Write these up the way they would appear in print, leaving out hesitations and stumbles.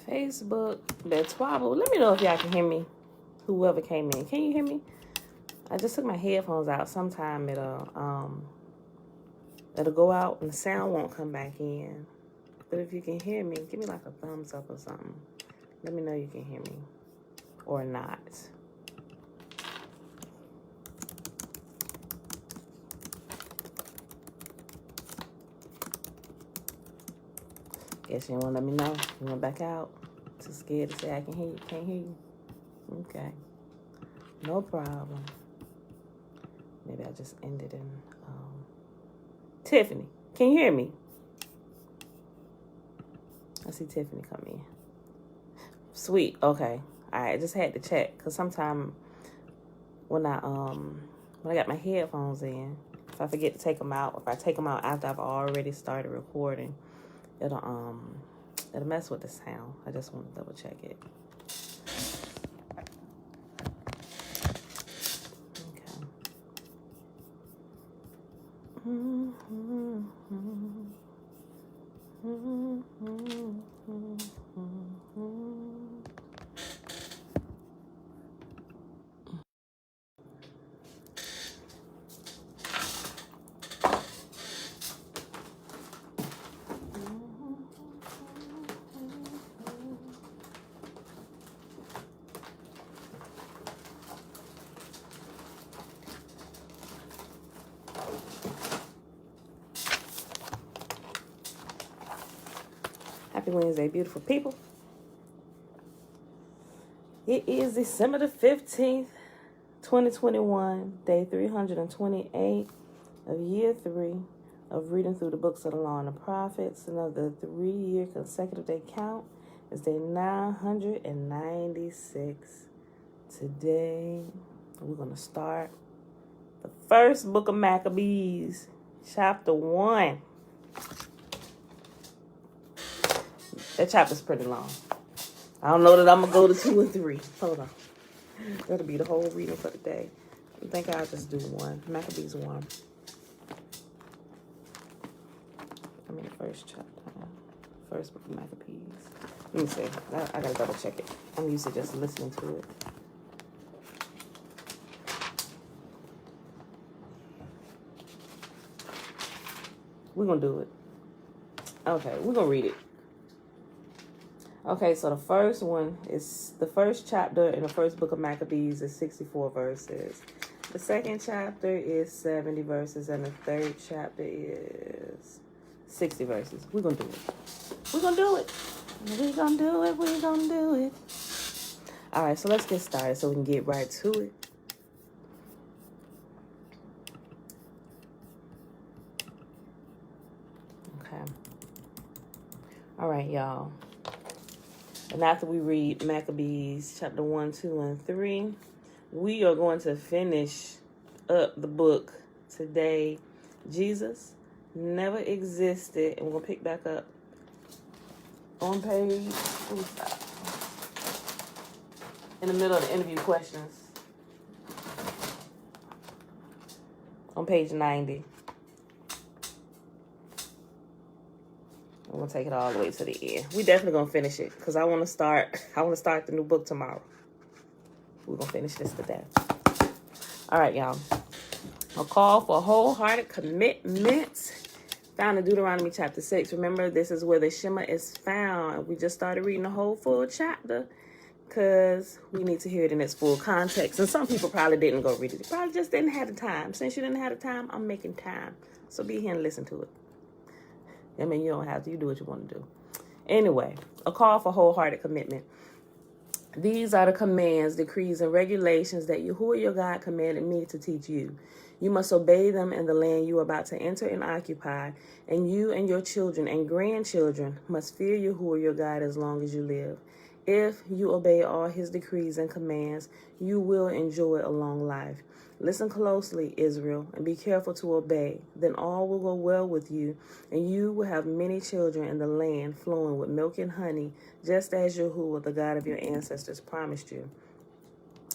Facebook, that twabble. Let me know if y'all can hear me. Whoever came in, can you hear me? I just took my headphones out. Sometime it'll go out and the sound won't come back in. But if you can hear me, give me like a thumbs up or something. Let me know you can hear me or not. Guess you don't want to let me know. You went back out. Too scared to say I can hear you. Can't hear you. Okay. No problem. Maybe I just ended in Tiffany. Can you hear me? I see Tiffany come in. Sweet. Okay. All right. I just had to check because sometimes when I got my headphones in, if I forget to take them out, if I take them out after I've already started recording, it'll mess with the sound. I just want to double check it. Happy Wednesday, beautiful people. It is December the 15th, 2021, day 328 of year 3 of reading through the books of the Law and the Prophets. Another 3-year consecutive day count is day 996. Today, we're going to start the first book of Maccabees, chapter 1. That chapter's pretty long. I don't know that I'm going to go to 2 and 3. Hold on. That'll be the whole reading for the day. I think I'll just do 1. Maccabees 1. I mean, the first chapter. First book of Maccabees. Let me see. I got to double check it. I'm used to just listening to it. We're going to do it. Okay, we're going to read it. Okay, so the first one is the first chapter in the first book of Maccabees is 64 verses. The second chapter is 70 verses, and the third chapter is 60 verses. We're going to do it. We're going to do it. We're going to do it. We're going to do it. All right, so let's get started so we can get right to it. Okay. All right, y'all. And after we read Maccabees chapter 1, 2, and 3, we are going to finish up the book today. Jesus never existed. And we're going to pick back up on page, in the middle of the interview questions. On page 90. I'm going to take it all the way to the end. We definitely going to finish it because I want to start the new book tomorrow. We're going to finish this today. All right, y'all. A call for wholehearted commitment found in Deuteronomy chapter 6. Remember, this is where the Shema is found. We just started reading the whole full chapter because we need to hear it in its full context. And some people probably didn't go read it. They probably just didn't have the time. Since you didn't have the time, I'm making time. So be here and listen to it. I mean, you don't have to. You do what you want to do. Anyway, a call for wholehearted commitment. These are the commands, decrees, and regulations that Yahuwah your God commanded me to teach you. You must obey them in the land you are about to enter and occupy, and you and your children and grandchildren must fear Yahuwah your God as long as you live. If you obey all his decrees and commands, you will enjoy a long life. Listen closely, Israel, and be careful to obey. Then all will go well with you, and you will have many children in the land flowing with milk and honey, just as Yahuwah, the God of your ancestors, promised you.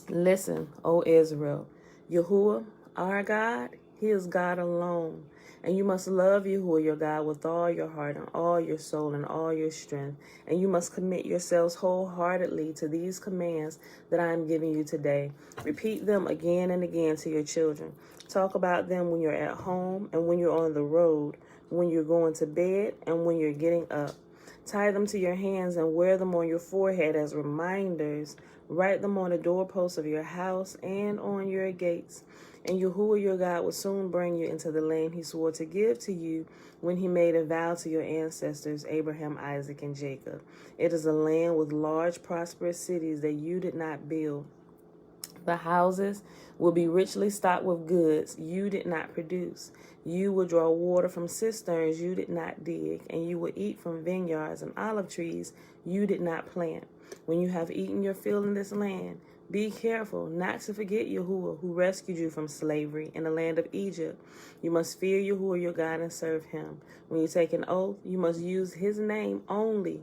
Listen, O Israel, Yahuwah, our God, he is God alone. And you must love Yahuwah your God with all your heart and all your soul and all your strength. And you must commit yourselves wholeheartedly to these commands that I am giving you today. Repeat them again and again to your children. Talk about them when you're at home and when you're on the road, when you're going to bed and when you're getting up. Tie them to your hands and wear them on your forehead as reminders. Write them on the doorposts of your house and on your gates. And Yahuwah your God will soon bring you into the land he swore to give to you when he made a vow to your ancestors, Abraham, Isaac, and Jacob. It is a land with large, prosperous cities that you did not build. The houses will be richly stocked with goods you did not produce. You will draw water from cisterns you did not dig, and you will eat from vineyards and olive trees you did not plant. When you have eaten your fill in this land, be careful not to forget Yahuwah, who rescued you from slavery in the land of Egypt. You must fear Yahuwah your God and serve him. When you take an oath, you must use his name only.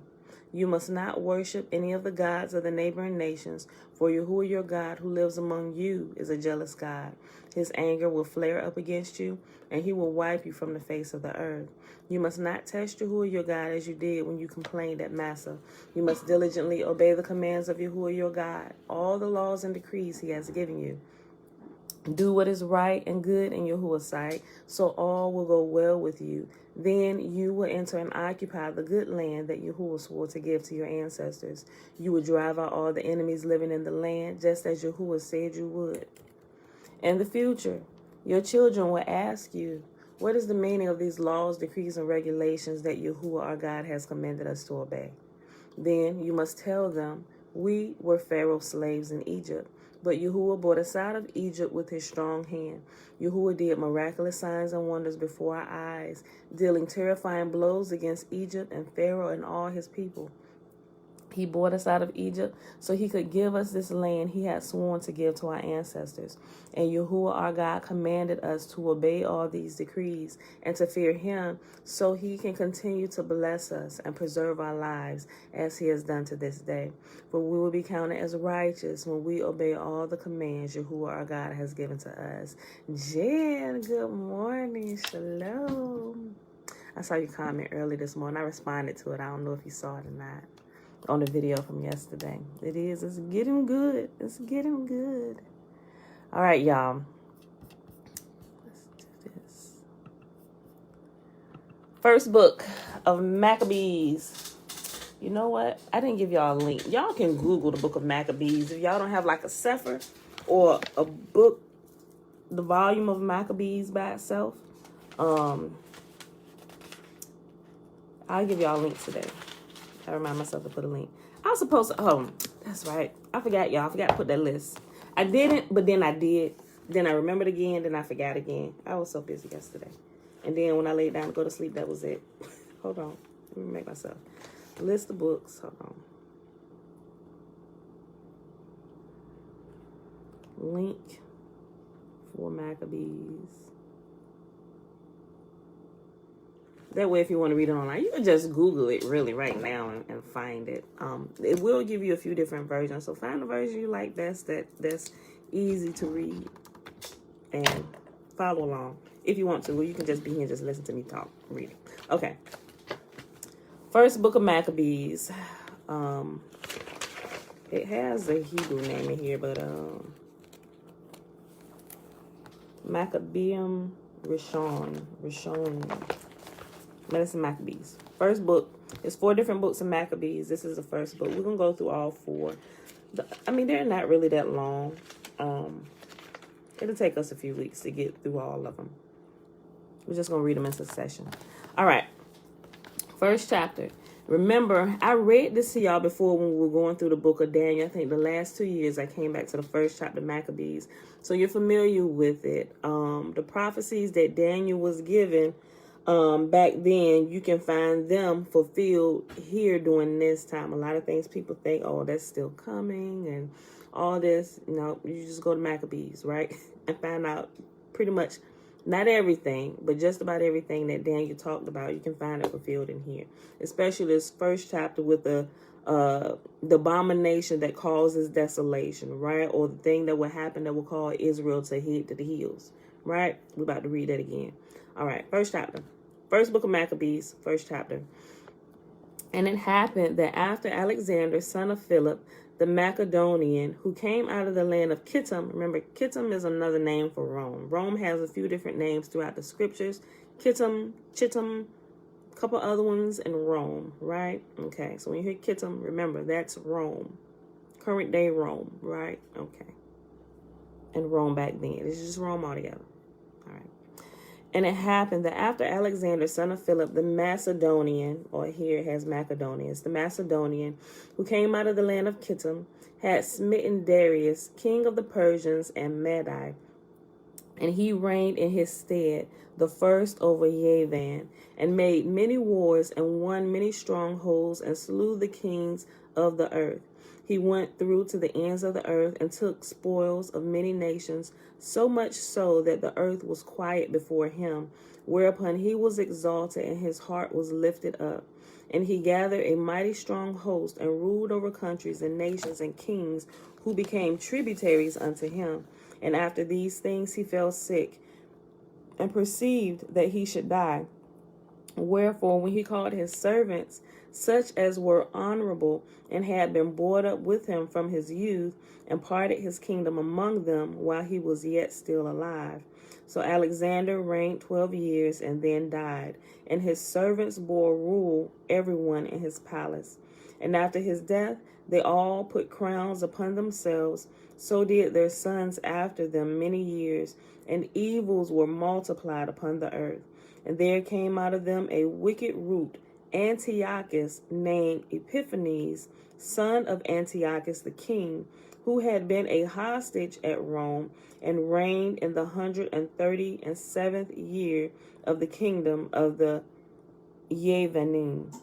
You must not worship any of the gods of the neighboring nations, for Yahuwah your God, who lives among you, is a jealous God. His anger will flare up against you, and he will wipe you from the face of the earth. You must not test Yahuwah your God as you did when you complained at Massa. You must diligently obey the commands of Yahuwah your God, all the laws and decrees he has given you. Do what is right and good in Yahuwah's sight, so all will go well with you. Then you will enter and occupy the good land that Yahuwah swore to give to your ancestors. You will drive out all the enemies living in the land, just as Yahuwah said you would. In the future, your children will ask you, what is the meaning of these laws, decrees, and regulations that Yahuwah our God has commanded us to obey? Then you must tell them, we were Pharaoh's slaves in Egypt, but Yahuwah brought us out of Egypt with his strong hand. Yahuwah did miraculous signs and wonders before our eyes, dealing terrifying blows against Egypt and Pharaoh and all his people. He brought us out of Egypt so he could give us this land he had sworn to give to our ancestors. And Yahuwah our God commanded us to obey all these decrees and to fear him so he can continue to bless us and preserve our lives as he has done to this day. For we will be counted as righteous when we obey all the commands Yahuwah our God has given to us. Jen, good morning. Shalom. I saw your comment early this morning. I responded to it. I don't know if you saw it or not. On the video from yesterday. It's getting good. It's getting good. All right, y'all. Let's do this. First book of Maccabees. You know what? I didn't give y'all a link. Y'all can Google the book of Maccabees. If y'all don't have like a Sefer or a book, the volume of Maccabees by itself, I'll give y'all a link today. I remind myself to put a link. I was supposed to, oh, that's right. I forgot, y'all. I forgot to put that list. I didn't, but then I did. Then I remembered again, then I forgot again. I was so busy yesterday. And then when I laid down to go to sleep, that was it. Hold on. Let me make myself. List of books. Hold on. Link for Maccabees. That way, if you want to read it online, you can just Google it really right now and find it. It will give you a few different versions. So find the version you like that's easy to read and follow along. If you want to, or you can just be here and just listen to me talk, read it. Okay. First book of Maccabees. It has a Hebrew name in here, but Maccabeum Rishon. Medicine Maccabees. First book. There's 4 different books of Maccabees. This is the first book. We're going to go through all 4. They're not really that long. It'll take us a few weeks to get through all of them. We're just going to read them in succession. All right. First chapter. Remember, I read this to y'all before when we were going through the book of Daniel. I think the last 2 years I came back to the first chapter of Maccabees. So you're familiar with it. The prophecies that Daniel was given back then, you can find them fulfilled here during this time. A lot of things people think, oh, that's still coming and all this. You just go to Maccabees, right? And find out pretty much, not everything, but just about everything that Daniel talked about. You can find it fulfilled in here. Especially this first chapter with the abomination that causes desolation, right? Or the thing that will happen that will cause Israel to head to the hills, right? We're about to read that again. All right, first chapter. First book of Maccabees, first chapter. And it happened that after Alexander, son of Philip, the Macedonian, who came out of the land of Kittim. Remember, Kittim is another name for Rome. Rome has a few different names throughout the scriptures. Kittim, Chittim, a couple other ones, and Rome, right? Okay, so when you hear Kittim, remember, that's Rome. Current day Rome, right? Okay. And Rome back then. It's just Rome altogether. All right. And it happened that after Alexander, son of Philip, the Macedonian, or here it has Macedonians, the Macedonian, who came out of the land of Kittim, had smitten Darius, king of the Persians and Medi, and he reigned in his stead, the first over Yavan, and made many wars and won many strongholds and slew the kings of the earth. He went through to the ends of the earth and took spoils of many nations, so much so that the earth was quiet before him, whereupon he was exalted and his heart was lifted up. And he gathered a mighty strong host and ruled over countries and nations and kings who became tributaries unto him. And after these things he fell sick and perceived that he should die. Wherefore, when he called his servants, such as were honorable and had been brought up with him from his youth, and parted his kingdom among them while he was yet still alive. So Alexander reigned 12 years and then died, and his servants bore rule, everyone in his palace. And after his death, they all put crowns upon themselves. So did their sons after them many years, and evils were multiplied upon the earth. And there came out of them a wicked root, Antiochus, named Epiphanes, son of Antiochus the king, who had been a hostage at Rome, and reigned in the 137th year of the kingdom of the Yavanim.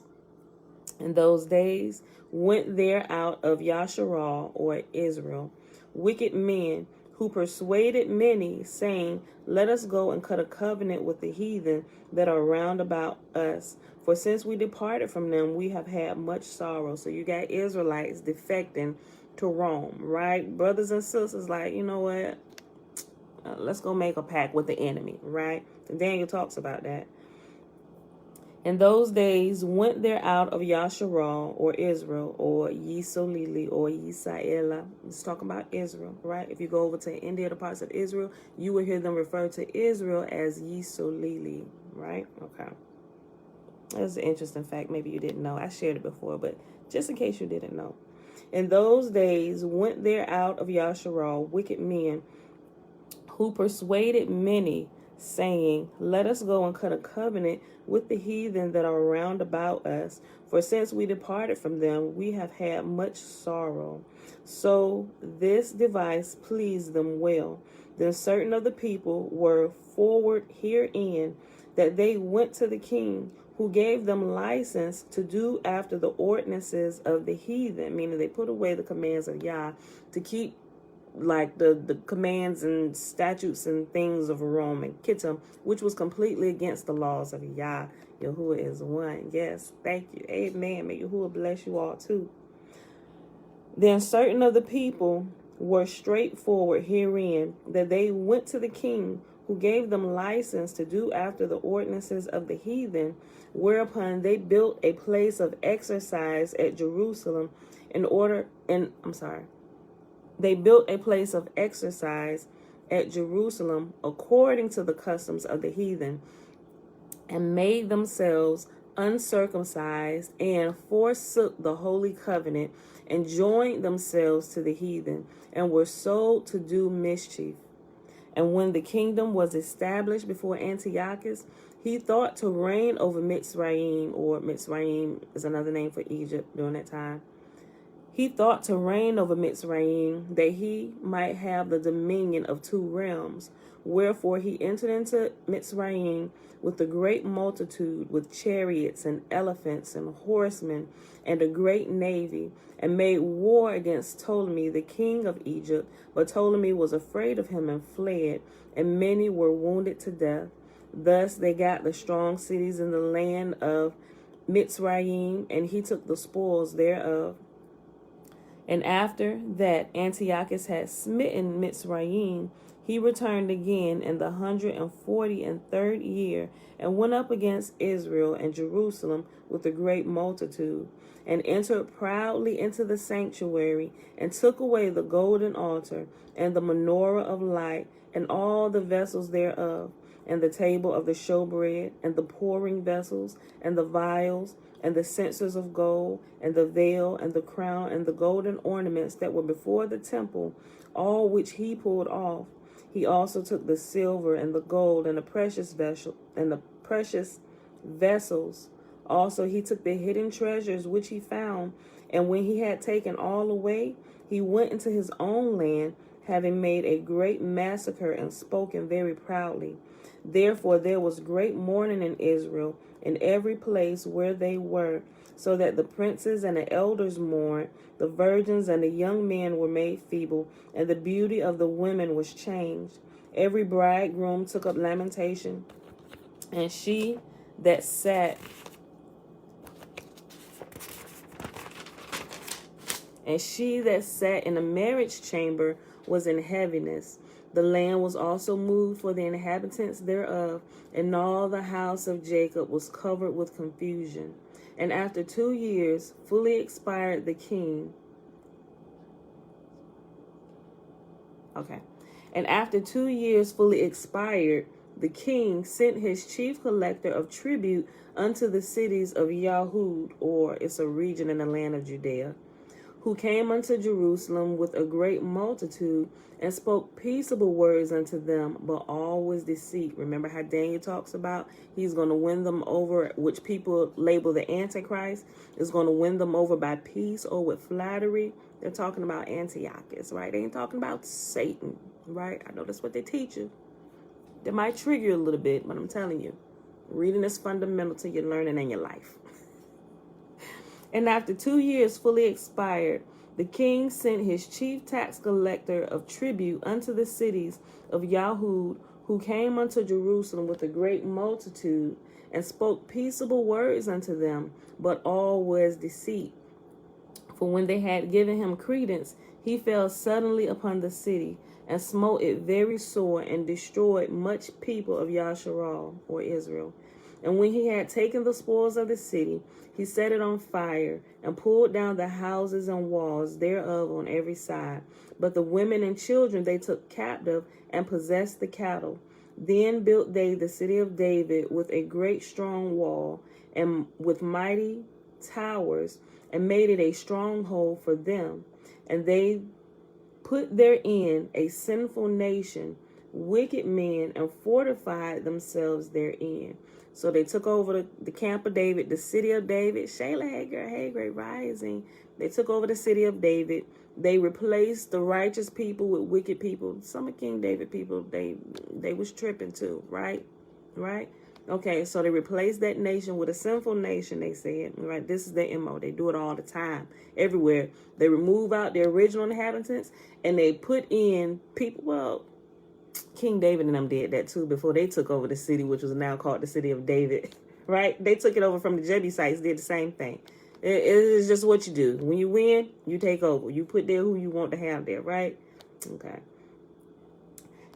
In those days went there out of Yasharal, or Israel, wicked men, who persuaded many, saying, let us go and cut a covenant with the heathen that are round about us. For since we departed from them, we have had much sorrow. So you got Israelites defecting to Rome, right? Brothers and sisters, like, you know what? Let's go make a pact with the enemy, right? And Daniel talks about that. In those days went there out of Yasharal, or Israel, or Yisolili, or Yisaela. Let's talk about Israel, right? If you go over to India, the parts of Israel, you will hear them refer to Israel as Yisolili, right? Okay. That's an interesting fact. Maybe you didn't know. I shared it before, but just in case you didn't know. In those days went there out of Yasharal wicked men, who persuaded many, saying, let us go and cut a covenant with the heathen that are round about us. For since we departed from them, we have had much sorrow. So this device pleased them well. Then certain of the people were forward herein, that they went to the king, who gave them license to do after the ordinances of the heathen, meaning they put away the commands of Yah to keep like the commands and statutes and things of Rome and Kittim, which was completely against the laws of Yah. Yahuwah is one. Yes, thank you. Amen. May Yahuwah bless you all too. Then certain of the people were straightforward herein, that they went to the king, who gave them license to do after the ordinances of the heathen, whereupon they built a place of exercise at Jerusalem They built a place of exercise at Jerusalem according to the customs of the heathen, and made themselves uncircumcised, and forsook the holy covenant, and joined themselves to the heathen, and were sold to do mischief. And when the kingdom was established before Antiochus, he thought to reign over Mitzrayim, or Mitzrayim is another name for Egypt during that time. He thought to reign over Mitzrayim, that he might have the dominion of 2 realms. Wherefore he entered into Mitzrayim with a great multitude, with chariots and elephants and horsemen, and a great navy, and made war against Ptolemy, the king of Egypt. But Ptolemy was afraid of him and fled, and many were wounded to death. Thus they got the strong cities in the land of Mitzrayim, and he took the spoils thereof. And after that Antiochus had smitten Mitzrayim, he returned again in the 143rd year, and went up against Israel and Jerusalem with a great multitude, and entered proudly into the sanctuary, and took away the golden altar, and the menorah of light, and all the vessels thereof, and the table of the showbread, and the pouring vessels, and the vials, and the censers of gold, and the veil, and the crown, and the golden ornaments that were before the temple, all which he pulled off. He also took the silver and the gold and the precious vessels. Also he took the hidden treasures which he found, and when he had taken all away, he went into his own land, having made a great massacre and spoken very proudly. Therefore there was great mourning in Israel in every place where they were, so that the princes and the elders mourned, the virgins and the young men were made feeble, and the beauty of the women was changed. Every bridegroom took up lamentation, and she that sat in the marriage chamber was in heaviness. The land was also moved for the inhabitants thereof, and all the house of Jacob was covered with confusion. And after 2 years fully expired the king. And after 2 years fully expired, the king sent his chief collector of tribute unto the cities of Yahud, or it's a region in the land of Judea, who came unto Jerusalem with a great multitude, and spoke peaceable words unto them, but all was deceit. Remember how Daniel talks about he's going to win them over, which people label the Antichrist, is going to win them over by peace or with flattery. They're talking about Antiochus, right? They ain't talking about Satan, right? I know that's what they teach you. That might trigger you a little bit, but I'm telling you, reading is fundamental to your learning and your life. And after 2 years fully expired, the king sent his chief tax collector of tribute unto the cities of Yahud, who came unto Jerusalem with a great multitude, and spoke peaceable words unto them, but all was deceit. For when they had given him credence, he fell suddenly upon the city, and smote it very sore, and destroyed much people of Yasharal, or Israel. And when he had taken the spoils of the city, he set it on fire, and pulled down the houses and walls thereof on every side. But the women and children they took captive, and possessed the cattle. Then built they the city of David with a great strong wall, and with mighty towers, and made it a stronghold for them. And they put therein a sinful nation, wicked men, and fortified themselves therein. So they took over the camp of David, the city of David. Shayla, hey girl, hey, great rising. They took over the city of David. They replaced the righteous people with wicked people. Some of King David people, they was tripping too, right? Right? Okay, so they replaced that nation with a sinful nation, they said. Right? This is their MO. They do it all the time, everywhere. They remove out their original inhabitants, and they put in people, well, King David and them did that too before they took over the city, which was now called the city of David, right? They took it over from the Jebusites, did the same thing. It is just what you do. When you win, you take over. You put there who you want to have there, right? Okay.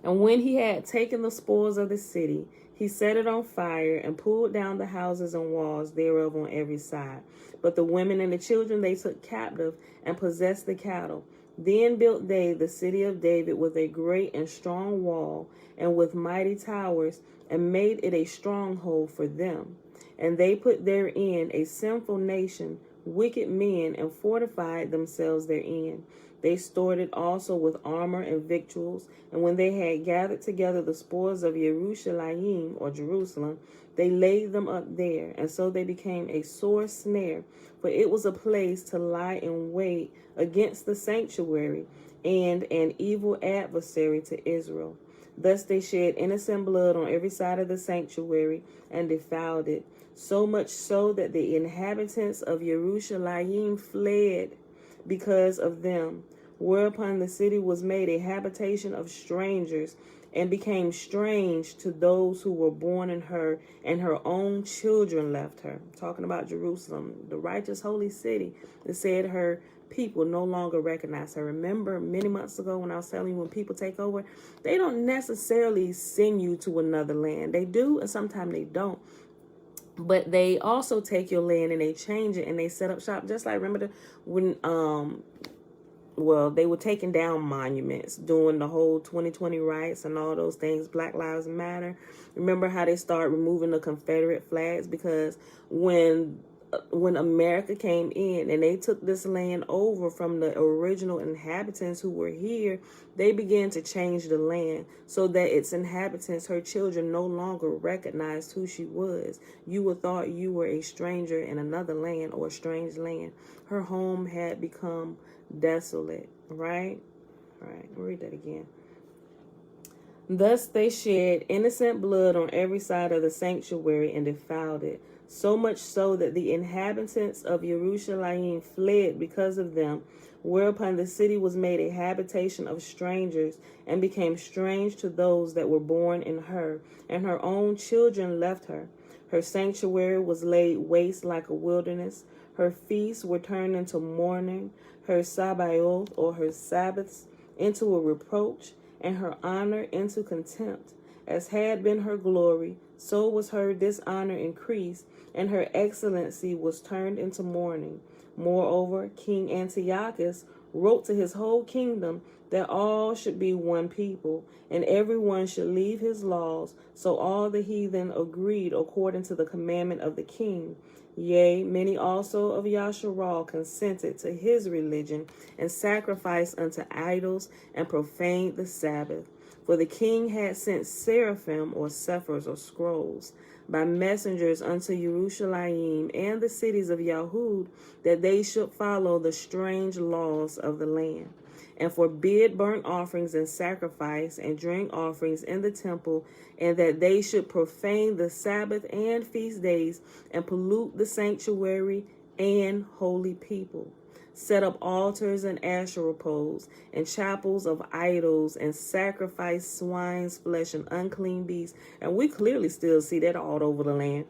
And when he had taken the spoils of the city, he set it on fire, and pulled down the houses and walls thereof on every side. But the women and the children they took captive, and possessed the cattle. Then built they the city of David with a great and strong wall, and with mighty towers, and made it a stronghold for them. And they put therein a sinful nation, wicked men, and fortified themselves therein. They stored it also with armor and victuals. And when they had gathered together the spoils of Jerusalem, or Jerusalem, they laid them up there. And so they became a sore snare, for it was a place to lie in wait against the sanctuary, and an evil adversary to Israel. Thus they shed innocent blood on every side of the sanctuary, and defiled it, so much so that the inhabitants of Jerusalem fled because of them. whereupon the city was made a habitation of strangers, and became strange to those who were born in her, and her own children left her. Talking about Jerusalem, the righteous holy city, that said her people no longer recognize her. Remember many months ago when I was telling you, when people take over, they don't necessarily send you to another land. They do, and sometimes they don't. But they also take your land and they change it and they set up shop. Just like, remember when they were taking down monuments, doing the whole 2020 riots and all those things, Black Lives Matter. Remember how they started removing the Confederate flags? Because when America came in and they took this land over from the original inhabitants who were here, they began to change the land so that its inhabitants, her children, no longer recognized who she was. You would thought you were a stranger in another land or a strange land. Her home had become desolate, right? All right, I'll read that again. Thus they shed innocent blood on every side of the sanctuary and defiled it, so much so that the inhabitants of Jerusalem fled because of them, whereupon the city was made a habitation of strangers, and became strange to those that were born in her, and her own children left her. Her sanctuary was laid waste like a wilderness. Her feasts were turned into mourning, her Sabbath or her Sabbaths into a reproach, and her honor into contempt. As had been her glory, so was her dishonor increased, and her excellency was turned into mourning. Moreover, King Antiochus wrote to his whole kingdom that all should be one people, and everyone should leave his laws. So all the heathen agreed according to the commandment of the king. Yea, many also of Yasharal consented to his religion, and sacrificed unto idols, and profaned the Sabbath. For the king had sent seraphim, or sephers, or scrolls, by messengers unto Jerusalem and the cities of Yahud, that they should follow the strange laws of the land, and forbid burnt offerings and sacrifice and drink offerings in the temple, and that they should profane the Sabbath and feast days, and pollute the sanctuary and holy people. Set up altars and Asherah poles, and chapels of idols, and sacrifice swine's flesh and unclean beasts. And we clearly still see that all over the land.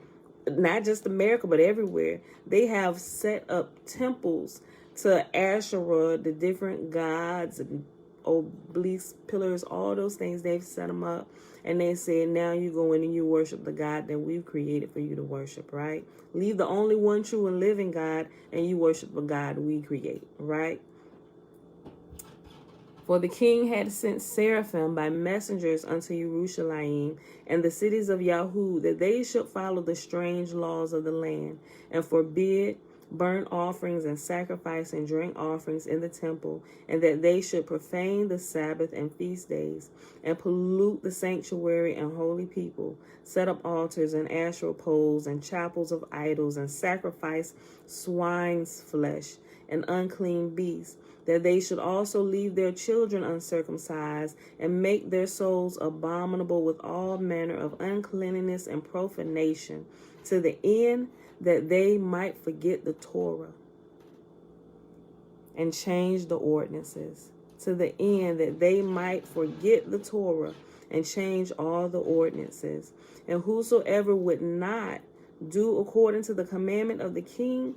Not just America, but everywhere. They have set up temples to Asherah, the different gods and obelisks, pillars, all those things. They've set them up. And they said, now you go in and you worship the God that we've created for you to worship, right? Leave the only one true and living God, and you worship the God we create, right? For the king had sent seraphim by messengers unto Jerusalem and the cities of Yahud, that they should follow the strange laws of the land, and forbid burnt offerings and sacrifice and drink offerings in the temple, and that they should profane the Sabbath and feast days, and pollute the sanctuary and holy people, set up altars and Asherah poles and chapels of idols, and sacrifice swine's flesh and unclean beasts, that they should also leave their children uncircumcised, and make their souls abominable with all manner of uncleanness and profanation, to the end that they might forget the Torah and change the ordinances, to the end that they might forget the Torah and change all the ordinances. And whosoever would not do according to the commandment of the king,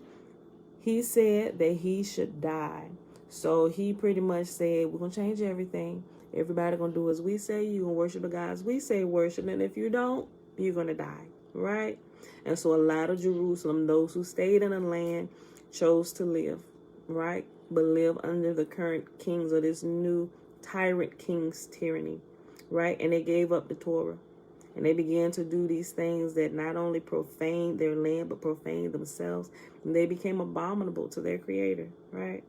he said that he should die. So he pretty much said, we're going to change everything. Everybody going to do as we say. You're going to worship the gods we say worship. And if you don't, you're going to die, right? And so a lot of Jerusalem, those who stayed in the land, chose to live, right? But live under the current kings of this new tyrant king's tyranny, right? And they gave up the Torah. And they began to do these things that not only profaned their land, but profaned themselves. And they became abominable to their creator, right?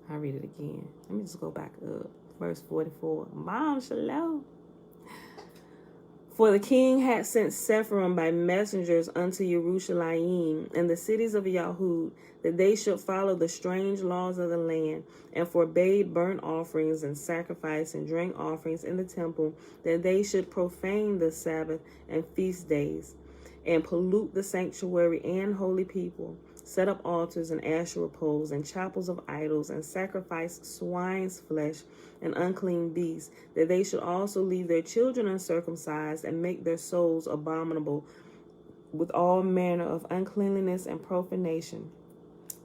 I'll read it again. Let me just go back up. Verse 44. Mom, shalom. For the king had sent seraphim by messengers unto Jerusalem and the cities of Yahud, that they should follow the strange laws of the land, and forbade burnt offerings and sacrifice and drink offerings in the temple, that they should profane the Sabbath and feast days, and pollute the sanctuary and holy people, set up altars and Asherah poles and chapels of idols, and sacrificed swine's flesh and unclean beasts, that they should also leave their children uncircumcised and make their souls abominable with all manner of uncleanliness and profanation,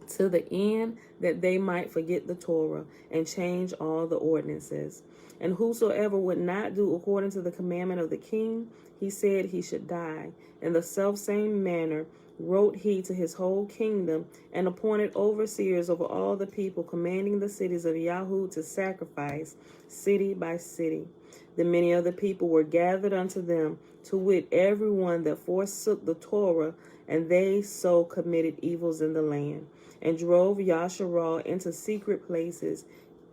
to the end that they might forget the Torah and change all the ordinances. And whosoever would not do according to the commandment of the king, he said he should die. In the selfsame manner wrote he to his whole kingdom, and appointed overseers over all the people, commanding the cities of Yahoo to sacrifice, city by city. Then many of the people were gathered unto them, to wit, everyone that forsook the Torah, and they so committed evils in the land, and drove Yasharal into secret places,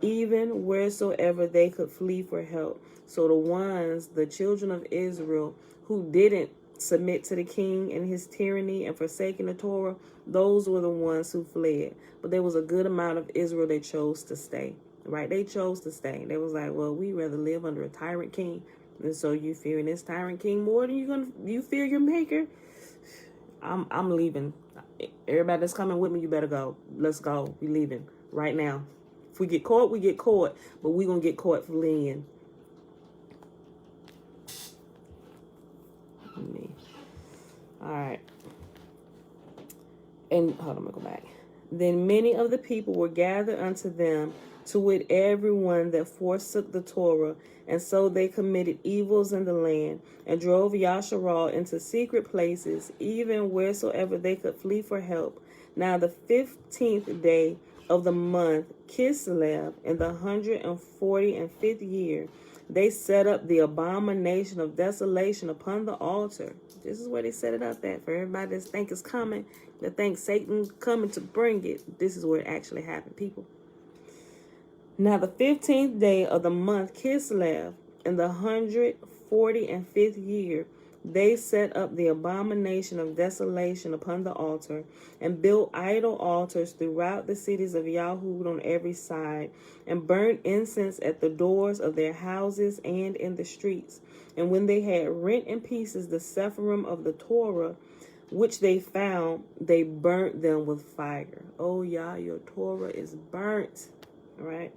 even wheresoever they could flee for help. So the children of Israel, who didn't submit to the king and his tyranny and forsaking the Torah, those were the ones who fled. But there was a good amount of Israel that chose to stay. Right? They chose to stay. They was like, well, we rather live under a tyrant king. And so you fearing this tyrant king more than you fear your maker? I'm leaving. Everybody that's coming with me, you better go. Let's go. We leaving right now. If we get caught, we get caught. But we gonna get caught fleeing. All right. And hold on, I'm gonna go back. Then many of the people were gathered unto them, to wit, everyone that forsook the Torah, and so they committed evils in the land, and drove Yasharal into secret places, even wheresoever they could flee for help. Now the 15th day of the month Kislev, in the 145th year, they set up the abomination of desolation upon the altar. This is where they set it up at. For everybody that think it's coming, that think Satan's coming to bring it, this is where it actually happened, people. Now the 15th day of the month Kislev, in the 145th year, they set up the abomination of desolation upon the altar, and built idol altars throughout the cities of Yahoo on every side, and burnt incense at the doors of their houses and in the streets. And when they had rent in pieces the Sepharim of the Torah, which they found, they burnt them with fire. Oh, Yah, your Torah is burnt. All right.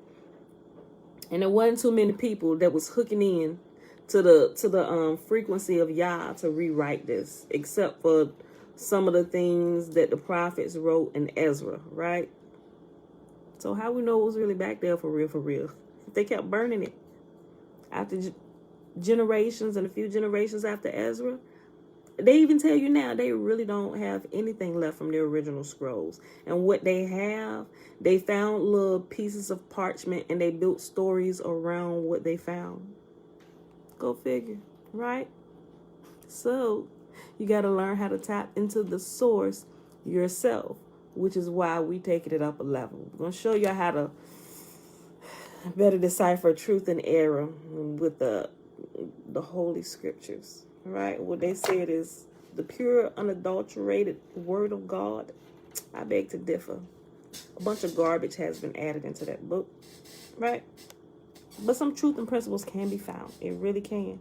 And there wasn't too many people that was hooking in to the frequency of Yah to rewrite this, except for some of the things that the prophets wrote in Ezra, right? So how we know it was really back there for real, for real? They kept burning it after generations and a few generations after Ezra. They even tell you now they really don't have anything left from their original scrolls. And what they have, they found little pieces of parchment and they built stories around what they found. Go figure, right? So you got to learn how to tap into the source yourself, which is why we taking it up a level. We're going to show you how to better decipher truth and error with the Holy Scriptures. Right? What they said is the pure, unadulterated word of God. I beg to differ. A bunch of garbage has been added into that book. Right? But some truth and principles can be found. It really can.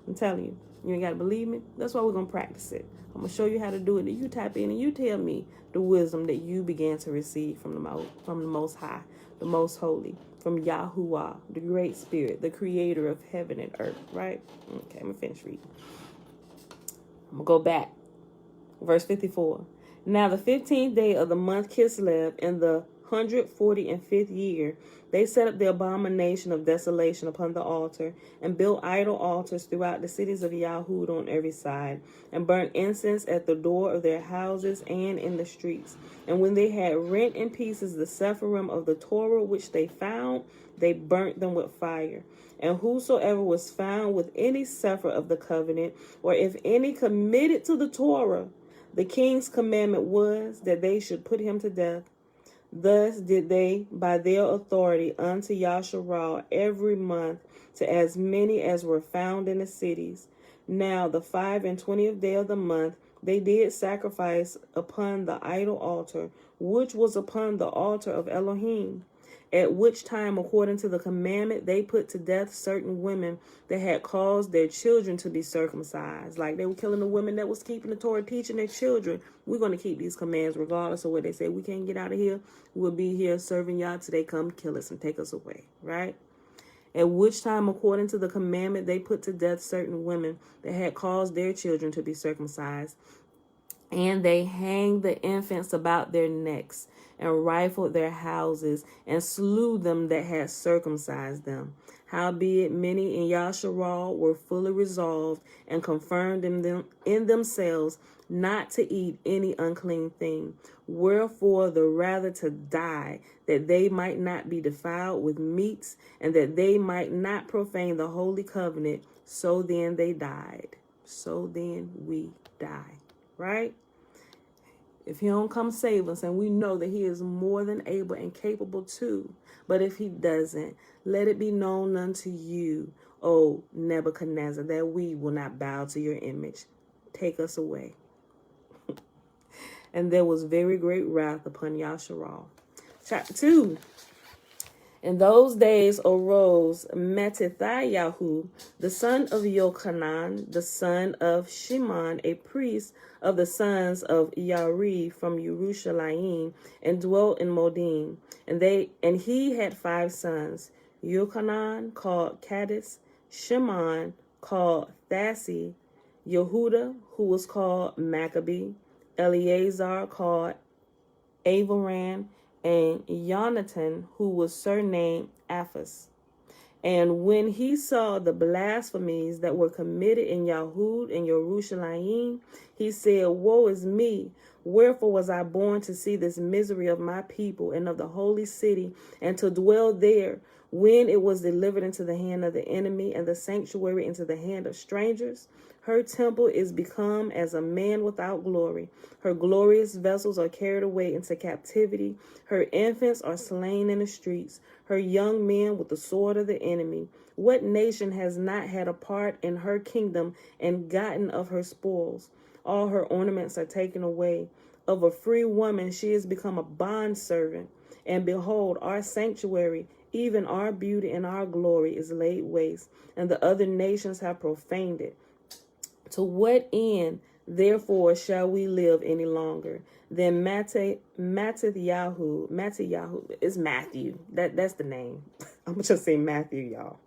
I'm telling you. You ain't got to believe me? That's why we're going to practice it. I'm going to show you how to do it. And you tap in and you tell me the wisdom that you began to receive from the Most High, the Most Holy, from Yahuwah, the Great Spirit, the Creator of heaven and earth. Right? Okay, I'm going to finish reading. I'm going to go back. Verse 54. Now the 15th day of the month Kislev, in the 145th year, they set up the abomination of desolation upon the altar, and built idol altars throughout the cities of Yahud on every side, and burnt incense at the door of their houses and in the streets. And when they had rent in pieces the Sepharim of the Torah which they found, they burnt them with fire. And whosoever was found with any sefer of the covenant, or if any committed to the Torah, the king's commandment was that they should put him to death. Thus did they, by their authority, unto Yasharal every month, to as many as were found in the cities. Now the 25th day of the month, they did sacrifice upon the idol altar, which was upon the altar of Elohim. at which time, according to the commandment, they put to death certain women that had caused their children to be circumcised. Like they were killing the women that was keeping the Torah, teaching their children, we're going to keep these commands regardless of what they say. We can't get out of here. We'll be here serving y'all till they come kill us and take us away, right? At which time, according to the commandment, they put to death certain women that had caused their children to be circumcised. And they hanged the infants about their necks, and rifled their houses, and slew them that had circumcised them. Howbeit many in Yasharal were fully resolved, and confirmed in themselves not to eat any unclean thing. Wherefore the rather to die, that they might not be defiled with meats, and that they might not profane the holy covenant. So then they died. So then we die. Right? If he don't come save us, and we know that he is more than able and capable too, but if he doesn't, let it be known unto you, O Nebuchadnezzar, that we will not bow to your image. Take us away. And there was very great wrath upon Yasharal. Chapter 2. In those days arose Mattithiyahu, the son of Yochanan, the son of Shimon, a priest of the sons of Yari from Yerushalayim, and dwelt in Modim. And he had 5 sons: Yochanan, called Kaddis; Shimon, called Thasi; Yehuda, who was called Maccabee; Eleazar, called Avaran; and Jonathan, who was surnamed Aphas. And when he saw the blasphemies that were committed in Yahud and Yerushalayim, he said, Woe is me! Wherefore was I born to see this misery of my people and of the holy city, and to dwell there, when it was delivered into the hand of the enemy, and the sanctuary into the hand of strangers? Her temple is become as a man without glory. Her glorious vessels are carried away into captivity. Her infants are slain in the streets. Her young men with the sword of the enemy. What nation has not had a part in her kingdom and gotten of her spoils? All her ornaments are taken away. Of a free woman she has become a bondservant. And behold, our sanctuary, even our beauty and our glory, is laid waste, and the other nations have profaned it. To what end, therefore, shall we live any longer? Then Mattathiyahu is Matthew. That's the name. I'm going to just say Matthew, y'all.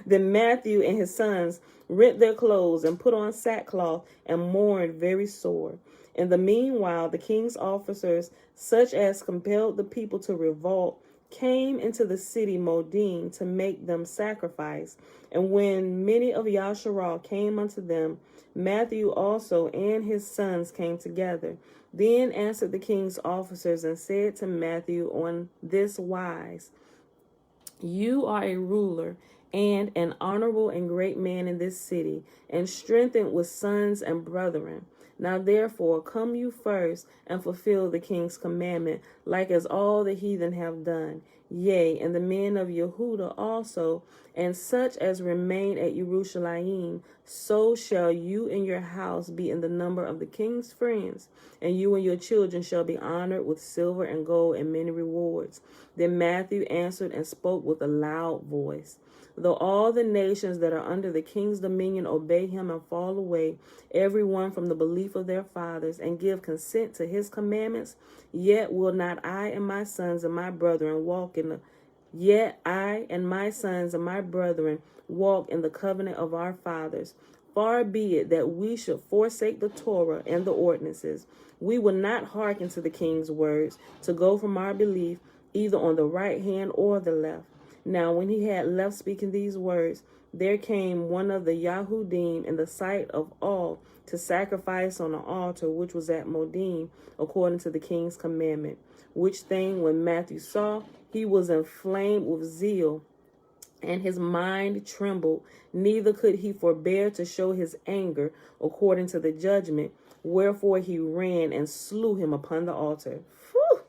Then Matthew and his sons rent their clothes and put on sackcloth and mourned very sore. In the meanwhile, the king's officers, such as compelled the people to revolt, came into the city Modim to make them sacrifice. And when many of Yasharal came unto them, Matthew also and his sons came together. Then answered the king's officers and said to Matthew on this wise, You are a ruler and an honorable and great man in this city, and strengthened with sons and brethren. Now therefore come you first and fulfill the king's commandment, like as all the heathen have done. Yea, and the men of Yehuda also, and such as remain at Yerushalayim, so shall you and your house be in the number of the king's friends, and you and your children shall be honored with silver and gold and many rewards. Then Matthew answered and spoke with a loud voice. Though all the nations that are under the king's dominion obey him and fall away, every one from the belief of their fathers, and give consent to his commandments, yet will not I and my sons and my brethren walk in the covenant of our fathers. Far be it that we should forsake the Torah and the ordinances. We will not hearken to the king's words, to go from our belief either on the right hand or the left. Now when he had left speaking these words, there came one of the Yahudim in the sight of all to sacrifice on the altar which was at Modim, according to the king's commandment. Which thing when Matthew saw, he was inflamed with zeal, and his mind trembled, neither could he forbear to show his anger according to the judgment. Wherefore he ran and slew him upon the altar. Whew.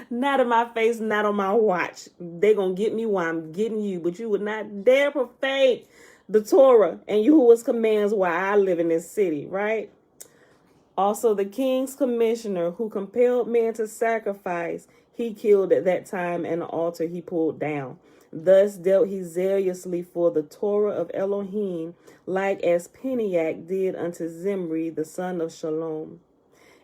Not in my face, not on my watch. They gonna get me while I'm getting you, but you would not dare profane the Torah and Yahuwah's commands while I live in this city, right? Also the king's commissioner who compelled men to sacrifice, he killed at that time, and the altar he pulled down. Thus dealt he zealously for the Torah of Elohim, like as Peniach did unto Zimri, the son of Shalom.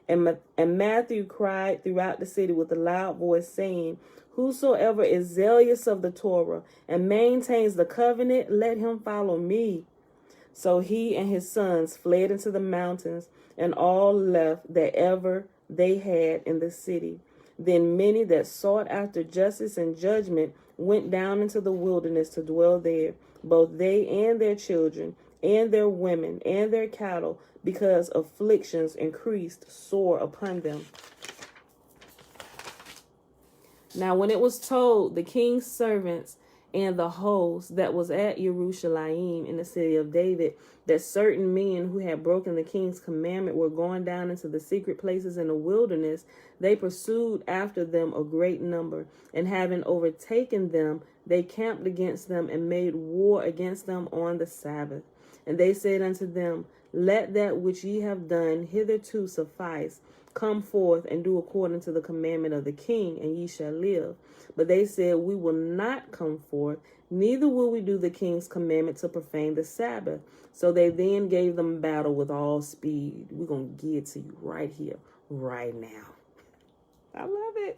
And Matthew cried throughout the city with a loud voice, saying, Whosoever is zealous of the Torah and maintains the covenant, let him follow me. So he and his sons fled into the mountains, and all left that ever they had in the city. Then many that sought after justice and judgment went down into the wilderness to dwell there, both they and their children, and their women, and their cattle, because afflictions increased sore upon them. Now when it was told the king's servants and the host that was at Jerusalem in the city of David, that certain men who had broken the king's commandment were going down into the secret places in the wilderness, they pursued after them a great number, and having overtaken them, they camped against them and made war against them on the Sabbath. And they said unto them, Let that which ye have done hitherto suffice. Come forth and do according to the commandment of the king, and ye shall live. But they said, We will not come forth, neither will we do the king's commandment to profane the Sabbath. So they then gave them battle with all speed. We're going to get to you right here, right now. I love it.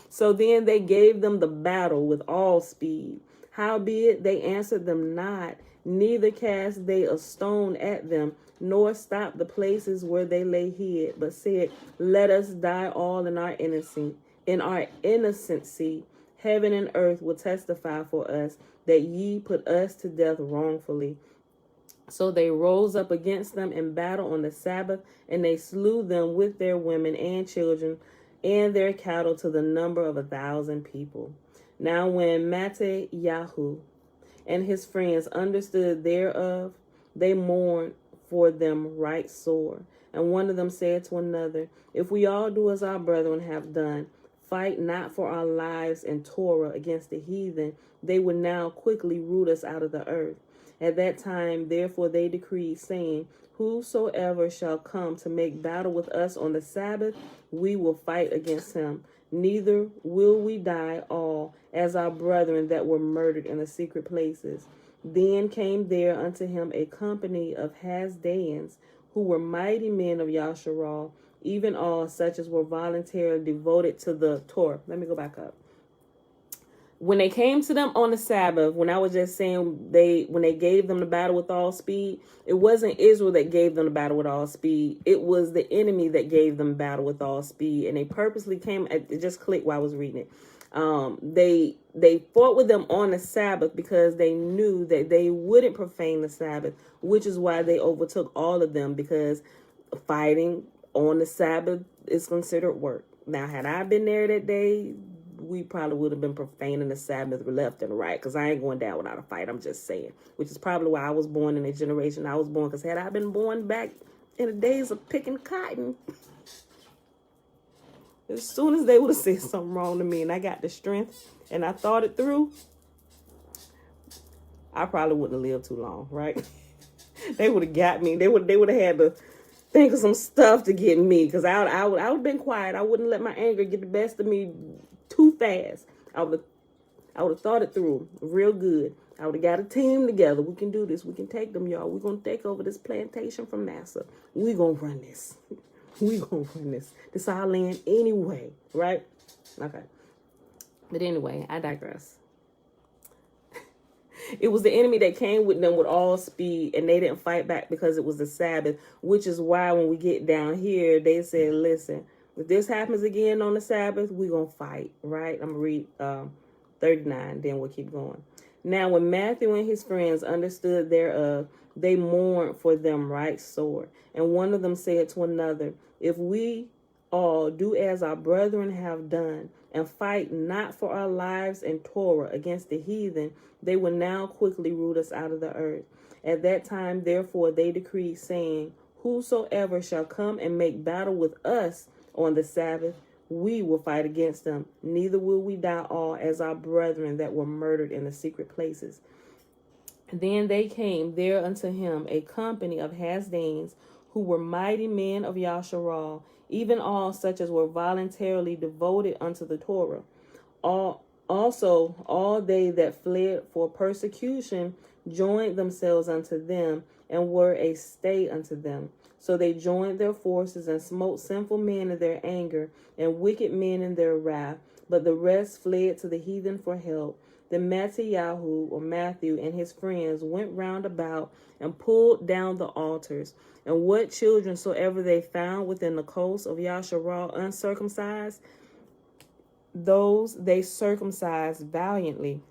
So then they gave them the battle with all speed. Howbeit they answered them not, neither cast they a stone at them, nor stopped the places where they lay hid, but said, Let us die all in our innocency. Heaven and earth will testify for us that ye put us to death wrongfully. So they rose up against them in battle on the Sabbath, and they slew them with their women and children and their cattle to the number of 1,000 people. Now when Mattatyahu and his friends understood thereof, they mourned for them right sore. And one of them said to another, If we all do as our brethren have done, fight not for our lives in Torah against the heathen, they would now quickly root us out of the earth. At that time, therefore, they decreed, saying, Whosoever shall come to make battle with us on the Sabbath, we will fight against him. Neither will we die all as our brethren that were murdered in the secret places. Then came there unto him a company of Hasdaeans, who were mighty men of Yasharal, even all such as were voluntarily devoted to the Torah. Let me go back up. When they came to them on the Sabbath, when I was just saying when they gave them the battle with all speed, it wasn't Israel that gave them the battle with all speed. It was the enemy that gave them battle with all speed. And they purposely came, it just clicked while I was reading it. They fought with them on the Sabbath because they knew that they wouldn't profane the Sabbath, which is why they overtook all of them, because fighting on the Sabbath is considered work. Now, had I been there that day, we probably would have been profaning the Sabbath left and right, because I ain't going down without a fight. I'm just saying, which is probably why I was born in the generation I was born, because had I been born back in the days of picking cotton, as soon as they would have said something wrong to me and I got the strength and I thought it through, I probably wouldn't have lived too long, right? They would have got me. They would have had to think of some stuff to get me, because I would have been quiet. I wouldn't let my anger get the best of me too fast. I would have thought it through real good. I would have got a team together. We can do this. We can take them, y'all. We're going to take over this plantation from Massa. We're going to run this. We're going to run this. This is our land anyway, right? Okay. But anyway, I digress. It was the enemy that came with them with all speed, and they didn't fight back because it was the Sabbath, which is why when we get down here, they said, listen, if this happens again on the Sabbath, we're going to fight, right? I'm going to read 39, then we'll keep going. Now, when Matthew and his friends understood thereof, they mourned for them right sore. And one of them said to another, If we all do as our brethren have done, and fight not for our lives in Torah against the heathen, they will now quickly root us out of the earth. At that time, therefore, they decreed, saying, Whosoever shall come and make battle with us on the Sabbath, we will fight against them. Neither will we die all as our brethren that were murdered in the secret places. Then they came there unto him a company of Hasdaeans, who were mighty men of Yasharal, even all such as were voluntarily devoted unto the Torah. Also, all they that fled for persecution joined themselves unto them, and were a stay unto them. So they joined their forces, and smote sinful men in their anger, and wicked men in their wrath. But the rest fled to the heathen for help. Then Matthew, and his friends went round about, and pulled down the altars. And what children soever they found within the coast of Yasharal uncircumcised, those they circumcised valiantly.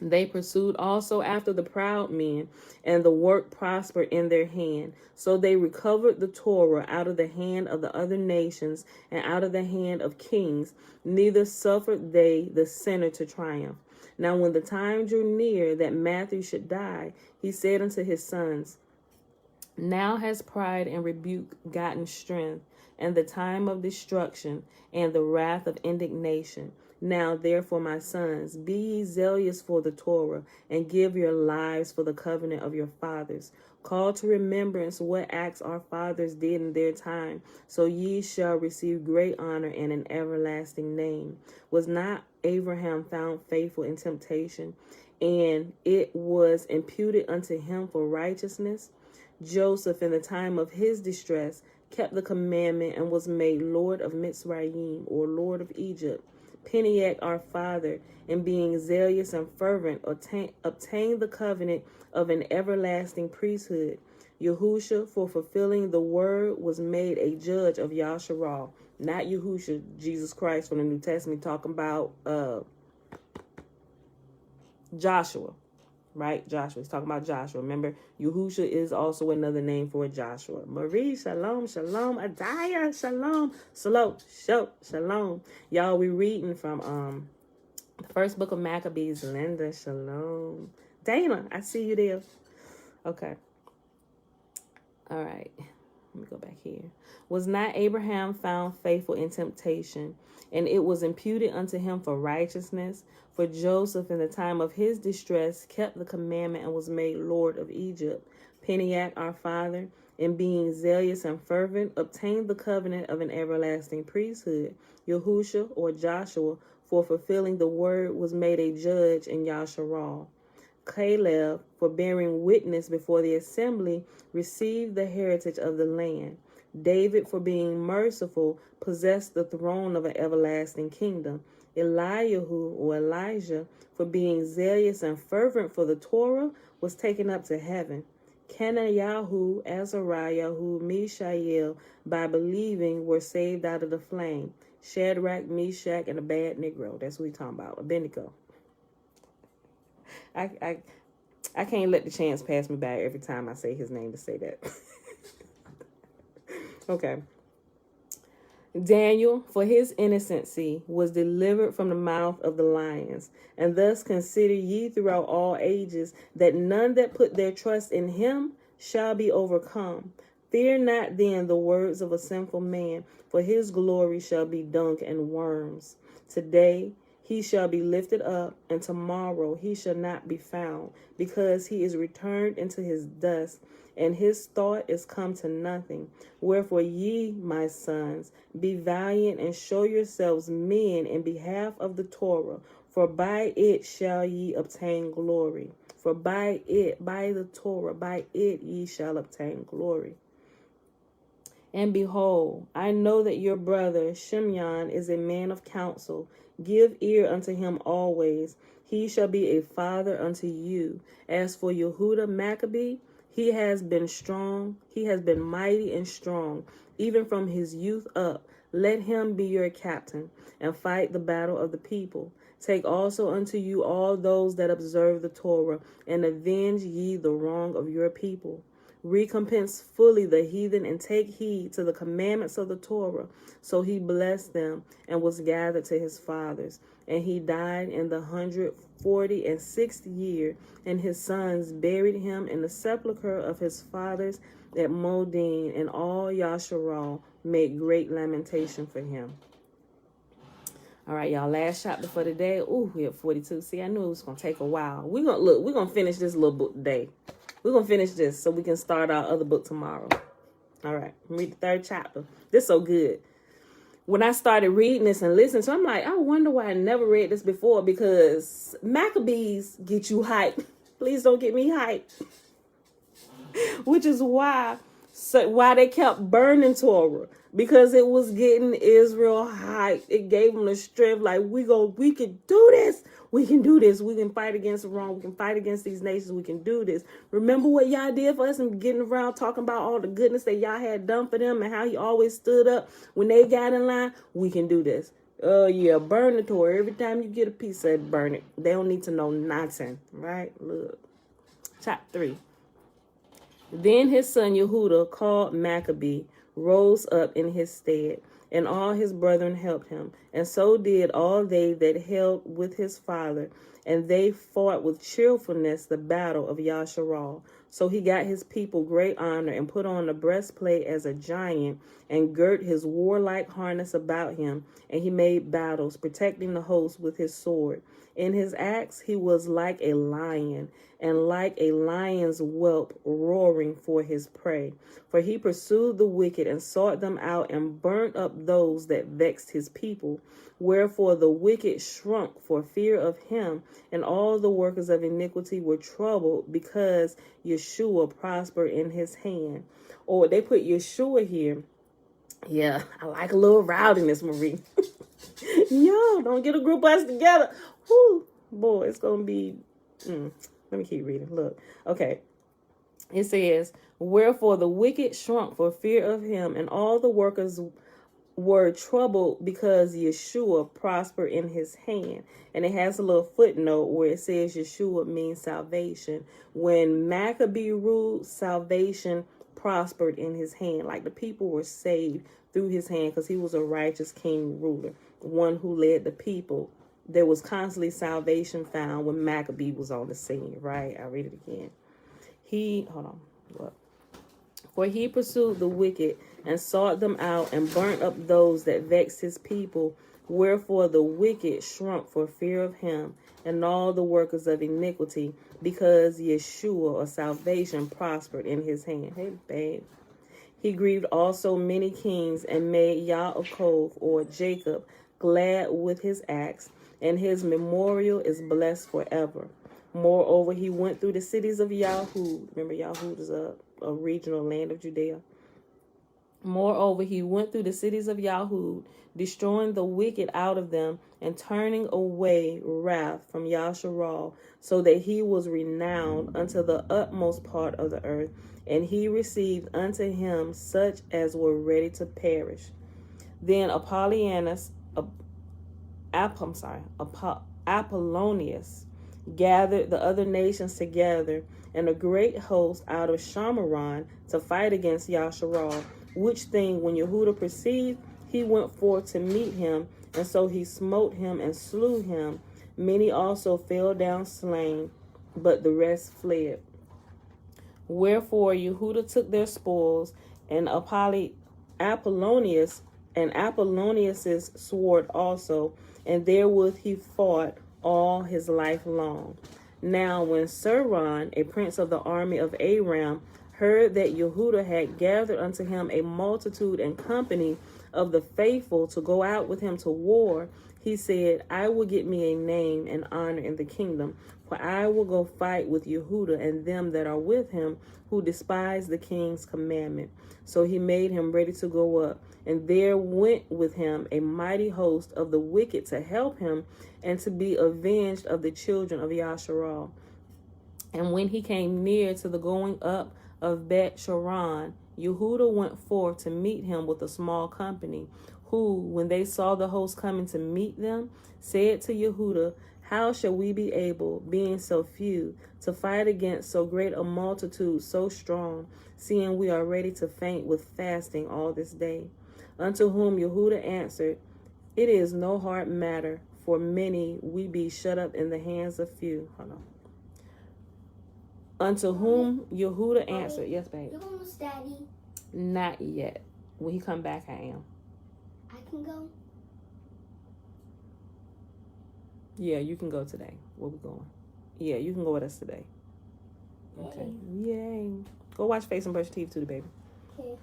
They pursued also after the proud men, and the work prospered in their hand. So they recovered the Torah out of the hand of the other nations, and out of the hand of kings. Neither suffered they the sinner to triumph. Now when the time drew near that Matthew should die, he said unto his sons, Now has pride and rebuke gotten strength, and the time of destruction, and the wrath of indignation. Now, therefore, my sons, be ye zealous for the Torah, and give your lives for the covenant of your fathers. Call to remembrance what acts our fathers did in their time, so ye shall receive great honor and an everlasting name. Was not Abraham found faithful in temptation, and it was imputed unto him for righteousness? Joseph, in the time of his distress, kept the commandment, and was made Lord of Mitzrayim, or Lord of Egypt. Peniel our father, and being zealous and fervent, obtained the covenant of an everlasting priesthood. Yahusha, for fulfilling the word, was made a judge of Yasharal. Not Yahusha, Jesus Christ from the New Testament, talking about Joshua. Right? Joshua. He's talking about Joshua. Remember, Yahusha is also another name for Joshua. Marie, shalom, shalom. Adaya, shalom. Shalom. Y'all, we reading from the first book of Maccabees. Linda, shalom. Dana, I see you there. Okay. All right. Let me go back here. Was not Abraham found faithful in temptation, and it was imputed unto him for righteousness? For Joseph, in the time of his distress, kept the commandment, and was made Lord of Egypt. Peniel our father, in being zealous and fervent, obtained the covenant of an everlasting priesthood. Yahusha, or Joshua, for fulfilling the word, was made a judge in Yasharal. Caleb, for bearing witness before the assembly, received the heritage of the land. David, for being merciful, possessed the throne of an everlasting kingdom. Eliyahu, or Elijah, for being zealous and fervent for the Torah, was taken up to heaven. Kenayahu, Azariahu, Mishael, by believing, were saved out of the flame. Shadrach, Meshach, and a bad Negro. That's what we're talking about. Abednego. I can't let the chance pass me by every time I say his name to say that. Okay. Daniel, for his innocency, was delivered from the mouth of the lions. And thus consider ye throughout all ages that none that put their trust in him shall be overcome. Fear not then the words of a sinful man, for his glory shall be dung and worms. Today he shall be lifted up, and tomorrow he shall not be found, because he is returned into his dust, and his thought is come to nothing. Wherefore ye, my sons, be valiant, and show yourselves men in behalf of the Torah, for by it shall ye obtain glory. For by it, by the Torah, by it ye shall obtain glory. And behold, I know that your brother Shimeon is a man of counsel. Give ear unto him always. He shall be a father unto you. As for Yehuda Maccabee, he has been strong. He has been mighty and strong, even from his youth up. Let him be your captain, and fight the battle of the people. Take also unto you all those that observe the Torah, and avenge ye the wrong of your people. Recompense fully the heathen, and take heed to the commandments of the Torah. So he blessed them, and was gathered to his fathers. And he died in the 146th year, and his sons buried him in the sepulchre of his fathers at Modin, and all Yasharal made great lamentation for him. All right, y'all, last chapter for today. Ooh, we have 42. See, I knew it was going to take a while. We're going to finish this little book today. We're going to finish this so we can start our other book tomorrow. All right, read the 3rd chapter. This is so good. When I started reading this and listening, so I'm like, I wonder why I never read this before, because Maccabees get you hype. Please don't get me hype. Which is why they kept burning Torah, because it was getting Israel hyped. It gave them the strength, like we can do this. We can do this. We can fight against the wrong. We can fight against these nations. We can do this. Remember what y'all did for us, and getting around talking about all the goodness that y'all had done for them and how he always stood up when they got in line. We can do this. Yeah, burn the Torah. Every time you get a piece of it, burn it. They don't need to know nothing, right? Look. Chapter 3. Then his son Yehuda, called Maccabee, rose up in his stead, and all his brethren helped him. And so did all they that held with his father, and they fought with cheerfulness the battle of Yasharal. So he got his people great honor, and put on the breastplate as a giant, and girt his warlike harness about him, and he made battles, protecting the host with his sword. In his acts he was like a lion, and like a lion's whelp roaring for his prey. For he pursued the wicked, and sought them out, and burnt up those that vexed his people. Wherefore the wicked shrunk for fear of him, and all the workers of iniquity were troubled, because Yeshua prospered in his hand. Or they put Yeshua here. Yeah, I like a little rowdiness, Marie. Yo, don't get a group of us together. Whoo, boy, it's going to be... Let me keep reading. Look. Okay. It says, wherefore the wicked shrunk for fear of him, and all the workers were troubled, because Yeshua prospered in his hand. And it has a little footnote where it says Yeshua means salvation. When Maccabee ruled, salvation prospered in his hand. Like the people were saved through his hand, because he was a righteous king ruler, one who led the people. There was constantly salvation found when Maccabee was on the scene, right? I'll read it again. For he pursued the wicked, and sought them out, and burnt up those that vexed his people. Wherefore the wicked shrunk for fear of him, and all the workers of iniquity, because Yeshua, or salvation, prospered in his hand. Hey, babe. He grieved also many kings, and made Yaakov, or Jacob, glad with his acts, and his memorial is blessed forever. Moreover, he went through the cities of Yahud. Remember, Yahud is a regional land of Judea. Moreover, he went through the cities of Yahud, destroying the wicked out of them, and turning away wrath from Yasharal, so that he was renowned unto the utmost part of the earth. And he received unto him such as were ready to perish. Then Apollonius gathered the other nations together, and a great host out of Shamaron, to fight against Yasharal. Which thing when Yehuda perceived, he went forth to meet him, and so he smote him and slew him. Many also fell down slain, but the rest fled. Wherefore Yehuda took their spoils, and Apollonius's sword also, and therewith he fought all his life long. Now when Suron, a prince of the army of Aram, heard that Yehuda had gathered unto him a multitude and company of the faithful to go out with him to war, he said, I will get me a name and honor in the kingdom, for I will go fight with Yehuda and them that are with him, who despise the king's commandment. So he made him ready to go up, and there went with him a mighty host of the wicked to help him, and to be avenged of the children of Yasharal. And when he came near to the going up of Bet Sharon, Yehuda went forth to meet him with a small company, who, when they saw the host coming to meet them, said to Yehuda, how shall we be able, being so few, to fight against so great a multitude so strong, seeing we are ready to faint with fasting all this day? Unto whom Yehuda answered, it is no hard matter, for many we be shut up in the hands of few. Hold on. Unto whom Yehuda answered, yes, babe. You almost, Daddy? Not yet. When he come back, I am. I can go? Yeah, you can go today. Where we going? Yeah, you can go with us today. Okay. Yay. Go watch Face and Brush Teeth too, baby. Okay.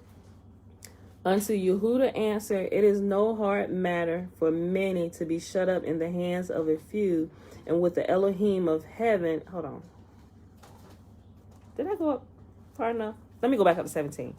Unto Yehuda answered, it is no hard matter for many to be shut up in the hands of a few, and with the Elohim of heaven. Hold on. Did I go up far enough? Let me go back up to 17.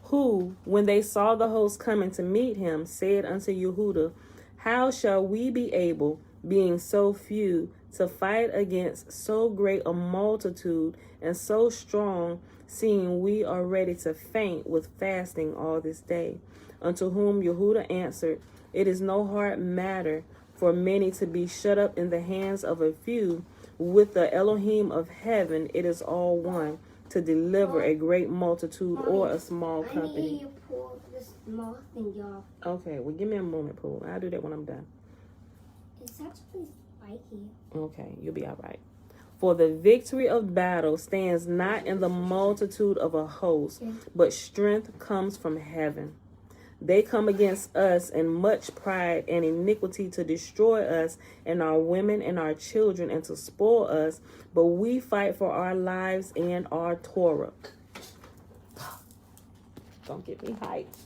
Who, when they saw the host coming to meet him, said unto Yehuda, how shall we be able, being so few, to fight against so great a multitude and so strong, seeing we are ready to faint with fasting all this day? Unto whom Yehuda answered, it is no hard matter for many to be shut up in the hands of a few. With the Elohim of heaven, it is all one, to deliver a great multitude or a small company. I need you to pull this small thing off. Okay, well, give me a moment, Pooh. I'll do that when I'm done. It's actually spiky. Okay, you'll be all right. For the victory of battle stands not in the multitude of a host, but strength comes from heaven. They come against us in much pride and iniquity to destroy us and our women and our children and to spoil us, but we fight for our lives and our Torah. Don't get me hyped.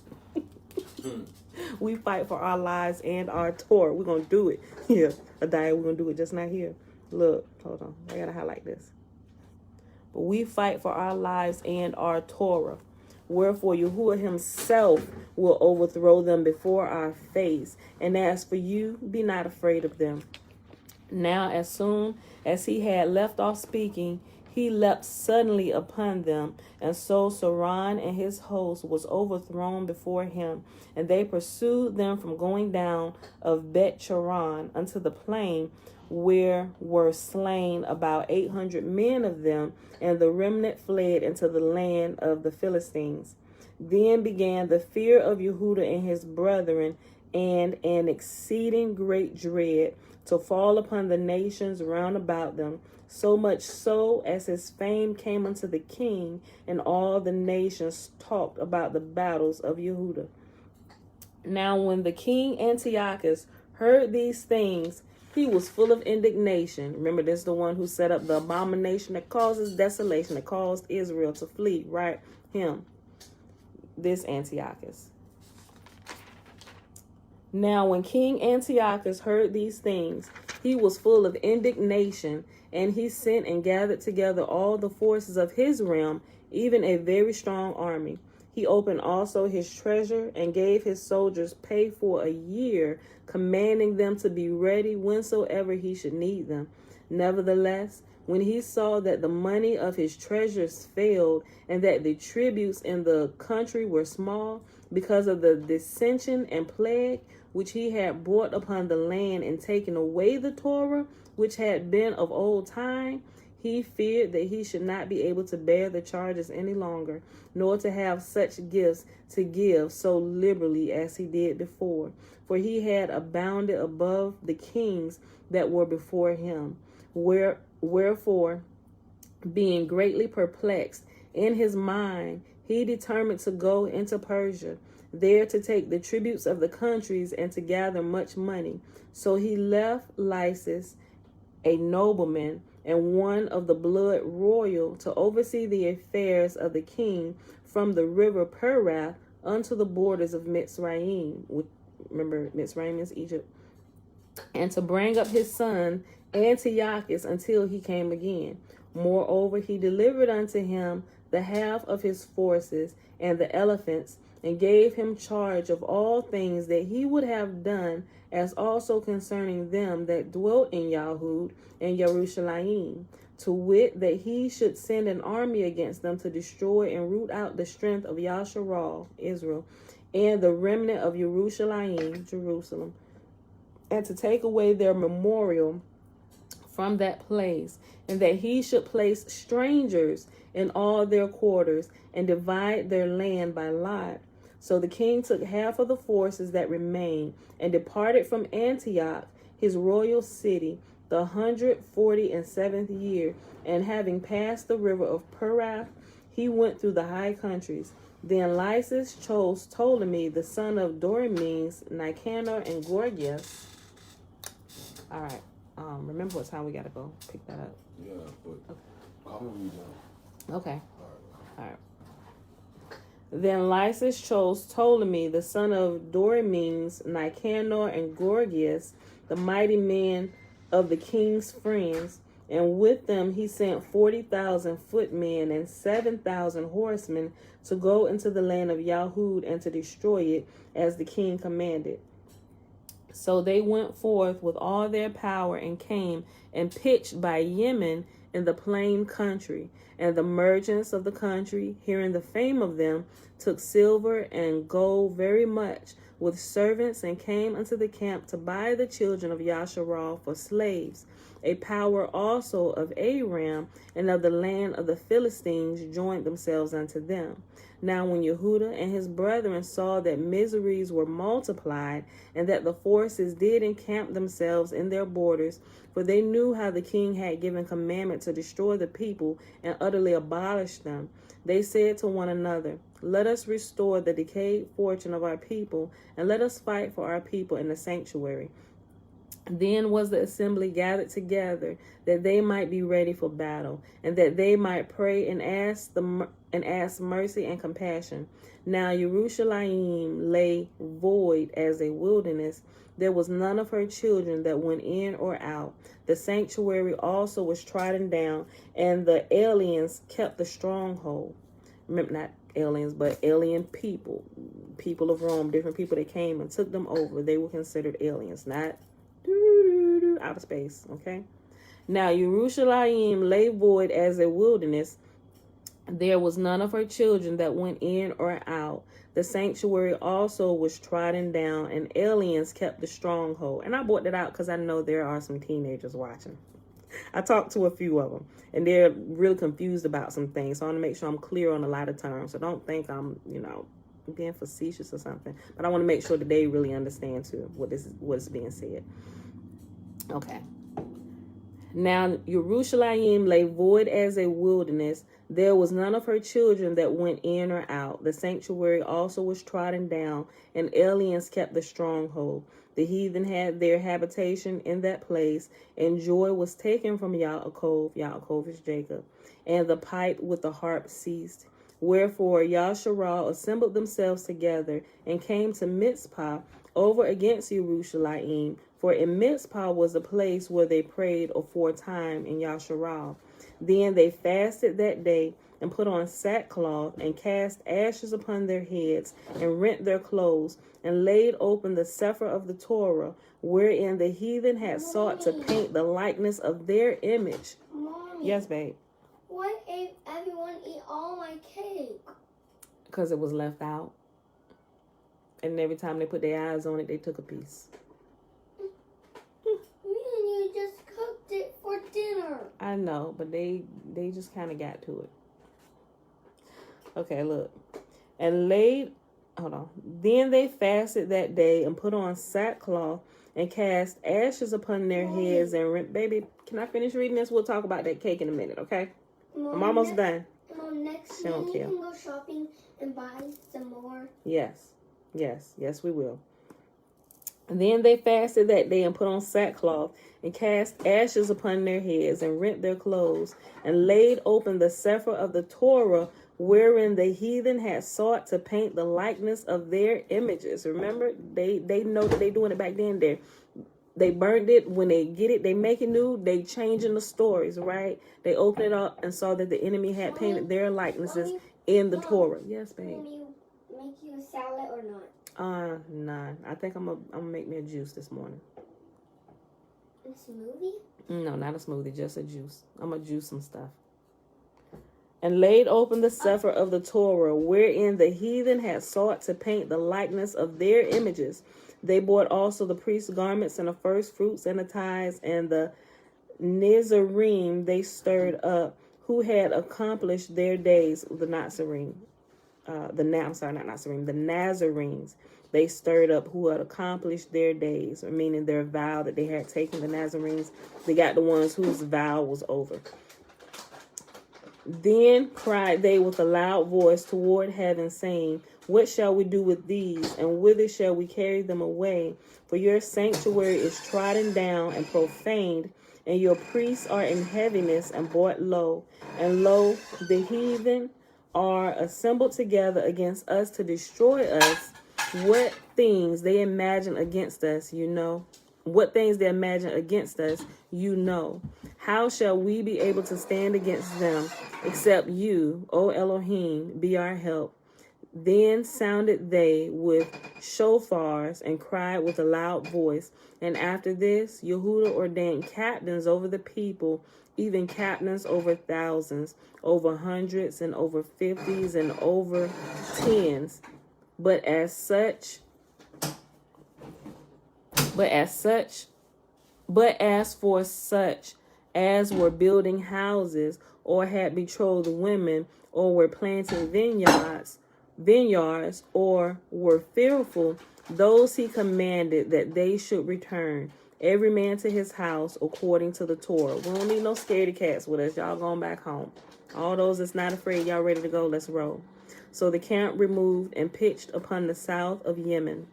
We fight for our lives and our Torah. We're going to do it. Yeah, Adaya, we're going to do it just not here. Look, hold on. I got to highlight this. But we fight for our lives and our Torah. Wherefore Yahuwah himself will overthrow them before our face. And as for you, be not afraid of them. Now as soon as he had left off speaking, he leapt suddenly upon them, and so Saran and his host was overthrown before him, and they pursued them from going down of Bet Charan unto the plain, where were slain about 800 men of them, and the remnant fled into the land of the Philistines. Then began the fear of Yehuda and his brethren, and an exceeding great dread to fall upon the nations round about them, so much so as his fame came unto the king, and all the nations talked about the battles of Yehuda. Now when the king Antiochus heard these things, he was full of indignation. Remember, this is the one who set up the abomination that causes desolation, that caused Israel to flee, right? Him. This Antiochus. Now when King Antiochus heard these things, he was full of indignation, and he sent and gathered together all the forces of his realm, even a very strong army. He opened also his treasure and gave his soldiers pay for a year, commanding them to be ready whensoever he should need them. Nevertheless, when he saw that the money of his treasures failed, and that the tributes in the country were small, because of the dissension and plague which he had brought upon the land, and taken away the Torah, which had been of old time, he feared that he should not be able to bear the charges any longer, nor to have such gifts to give so liberally as he did before. For he had abounded above the kings that were before him. Wherefore, being greatly perplexed in his mind, he determined to go into Persia, there to take the tributes of the countries and to gather much money. So he left Lysis, a nobleman, and one of the blood royal, to oversee the affairs of the king from the river Perath unto the borders of Mitzrayim. Remember, Mitzrayim is Egypt. And to bring up his son Antiochus until he came again. Moreover, he delivered unto him the half of his forces and the elephants, and gave him charge of all things that he would have done, as also concerning them that dwelt in Yahud and Jerusalem, to wit, that he should send an army against them to destroy and root out the strength of Yasharal, Israel, and the remnant of Jerusalem, and to take away their memorial from that place, and that he should place strangers in all their quarters, and divide their land by lot. So the king took half of the forces that remained, and departed from Antioch, his royal city, the 147th year, and having passed the river of Perath, he went through the high countries. Then Lysis chose Ptolemy, the son of Dorymenes, Nicanor, and Gorgias. All right. Remember what time we gotta go pick that up. Yeah, but Okay. call me when you're done. Okay. All All right. Then Lysis chose Ptolemy, the son of Dorymenes, Nicanor, and Gorgias, the mighty men of the king's friends, and with them he sent 40,000 footmen and 7,000 horsemen to go into the land of Yahud and to destroy it, as the king commanded. So they went forth with all their power and came and pitched by Yemen in the plain country. And the merchants of the country, hearing the fame of them, took silver and gold very much with servants, and came unto the camp to buy the children of Yasharal for slaves. A power also of Aram and of the land of the Philistines joined themselves unto them. Now when Yehuda and his brethren saw that miseries were multiplied, and that the forces did encamp themselves in their borders, for they knew how the king had given commandment to destroy the people and utterly abolish them, they said to one another, Let us restore the decayed fortune of our people, and let us fight for our people in the sanctuary. Then was the assembly gathered together, that they might be ready for battle, and that they might pray and ask mercy and compassion. Now Jerusalem lay void as a wilderness. There was none of her children that went in or out. The sanctuary also was trodden down, and the aliens kept the stronghold. Remember, not aliens, but alien people of Rome, different people that came and took them over. They were considered aliens, not outer space. Okay. Now Jerusalem lay void as a wilderness. There was none of her children that went in or out. The sanctuary also was trodden down, and aliens kept the stronghold. And I brought that out because I know there are some teenagers watching. I talked to a few of them, and they're really confused about some things. So I want to make sure I'm clear on a lot of terms. So don't think I'm, being facetious or something. But I want to make sure that they really understand too what is being said. Okay. Now Jerusalem lay void as a wilderness. There was none of her children that went in or out. The sanctuary also was trodden down, and aliens kept the stronghold. The heathen had their habitation in that place, and joy was taken from Yaakov. Yaakov is Jacob. And the pipe with the harp ceased. Wherefore Yasharal assembled themselves together, and came to Mizpah over against Jerusalem. For in Mizpah was the place where they prayed aforetime in Yasharal. Then they fasted that day, and put on sackcloth, and cast ashes upon their heads, and rent their clothes, and laid open the Sefer of the Torah, wherein the heathen had sought to paint the likeness of their image. Mommy, Yes, babe. what if everyone eat all my cake? Because it was left out. And every time they put their eyes on it, they took a piece. You just cooked it for dinner. I know, but they just kind of got to it. Okay, look. Then they fasted that day, and put on sackcloth, and cast ashes upon their heads, and rent. Baby, can I finish reading this? We'll talk about that cake in a minute, okay? Mom, I'm almost done. Mom, next She don't week you care. can go shopping and buy some more. Yes, we will. And then they fasted that day, and put on sackcloth, and cast ashes upon their heads, and rent their clothes, and laid open the Sefer of the Torah, wherein the heathen had sought to paint the likeness of their images. Remember, they know that they doing it back then. They burned it. When they get it, they make it new. They changing the stories, right? They open it up and saw that the enemy had painted their likenesses in the Torah. Yes, babe. Can you make you a salad or not? Nah. I think I'm gonna make me a juice this morning. A smoothie? No, not a smoothie, just a juice. I'm gonna juice some stuff. And laid open the Sefer of the Torah, wherein the heathen had sought to paint the likeness of their images. They bought also the priest's garments, and the first fruits, and the tithes, and the Nizarim they stirred up, who had accomplished their days. The Nazarenes they stirred up, who had accomplished their days, or meaning their vow that they had taken. The Nazarenes, they got the ones whose vow was over. Then cried they with a loud voice toward heaven, saying, What shall we do with these, and whither shall we carry them away? For your sanctuary is trodden down and profaned, and your priests are in heaviness and brought low. And lo, the heathen are assembled together against us to destroy us, what things they imagine against us, you know. What things they imagine against us, you know. How shall we be able to stand against them, except you, O Elohim, be our help? Then sounded they with shofars and cried with a loud voice. And after this, Yehuda ordained captains over the people, even captains over thousands, over hundreds, and over 50s, and over 10s. But as for such as were building houses, or had betrothed women, or were planting vineyards, or were fearful, those he commanded that they should return, every man to his house, according to the Torah. We don't need no scaredy cats with us. Y'all going back home. All those that's not afraid, y'all ready to go, let's roll. So the camp removed and pitched upon the south of Yemen.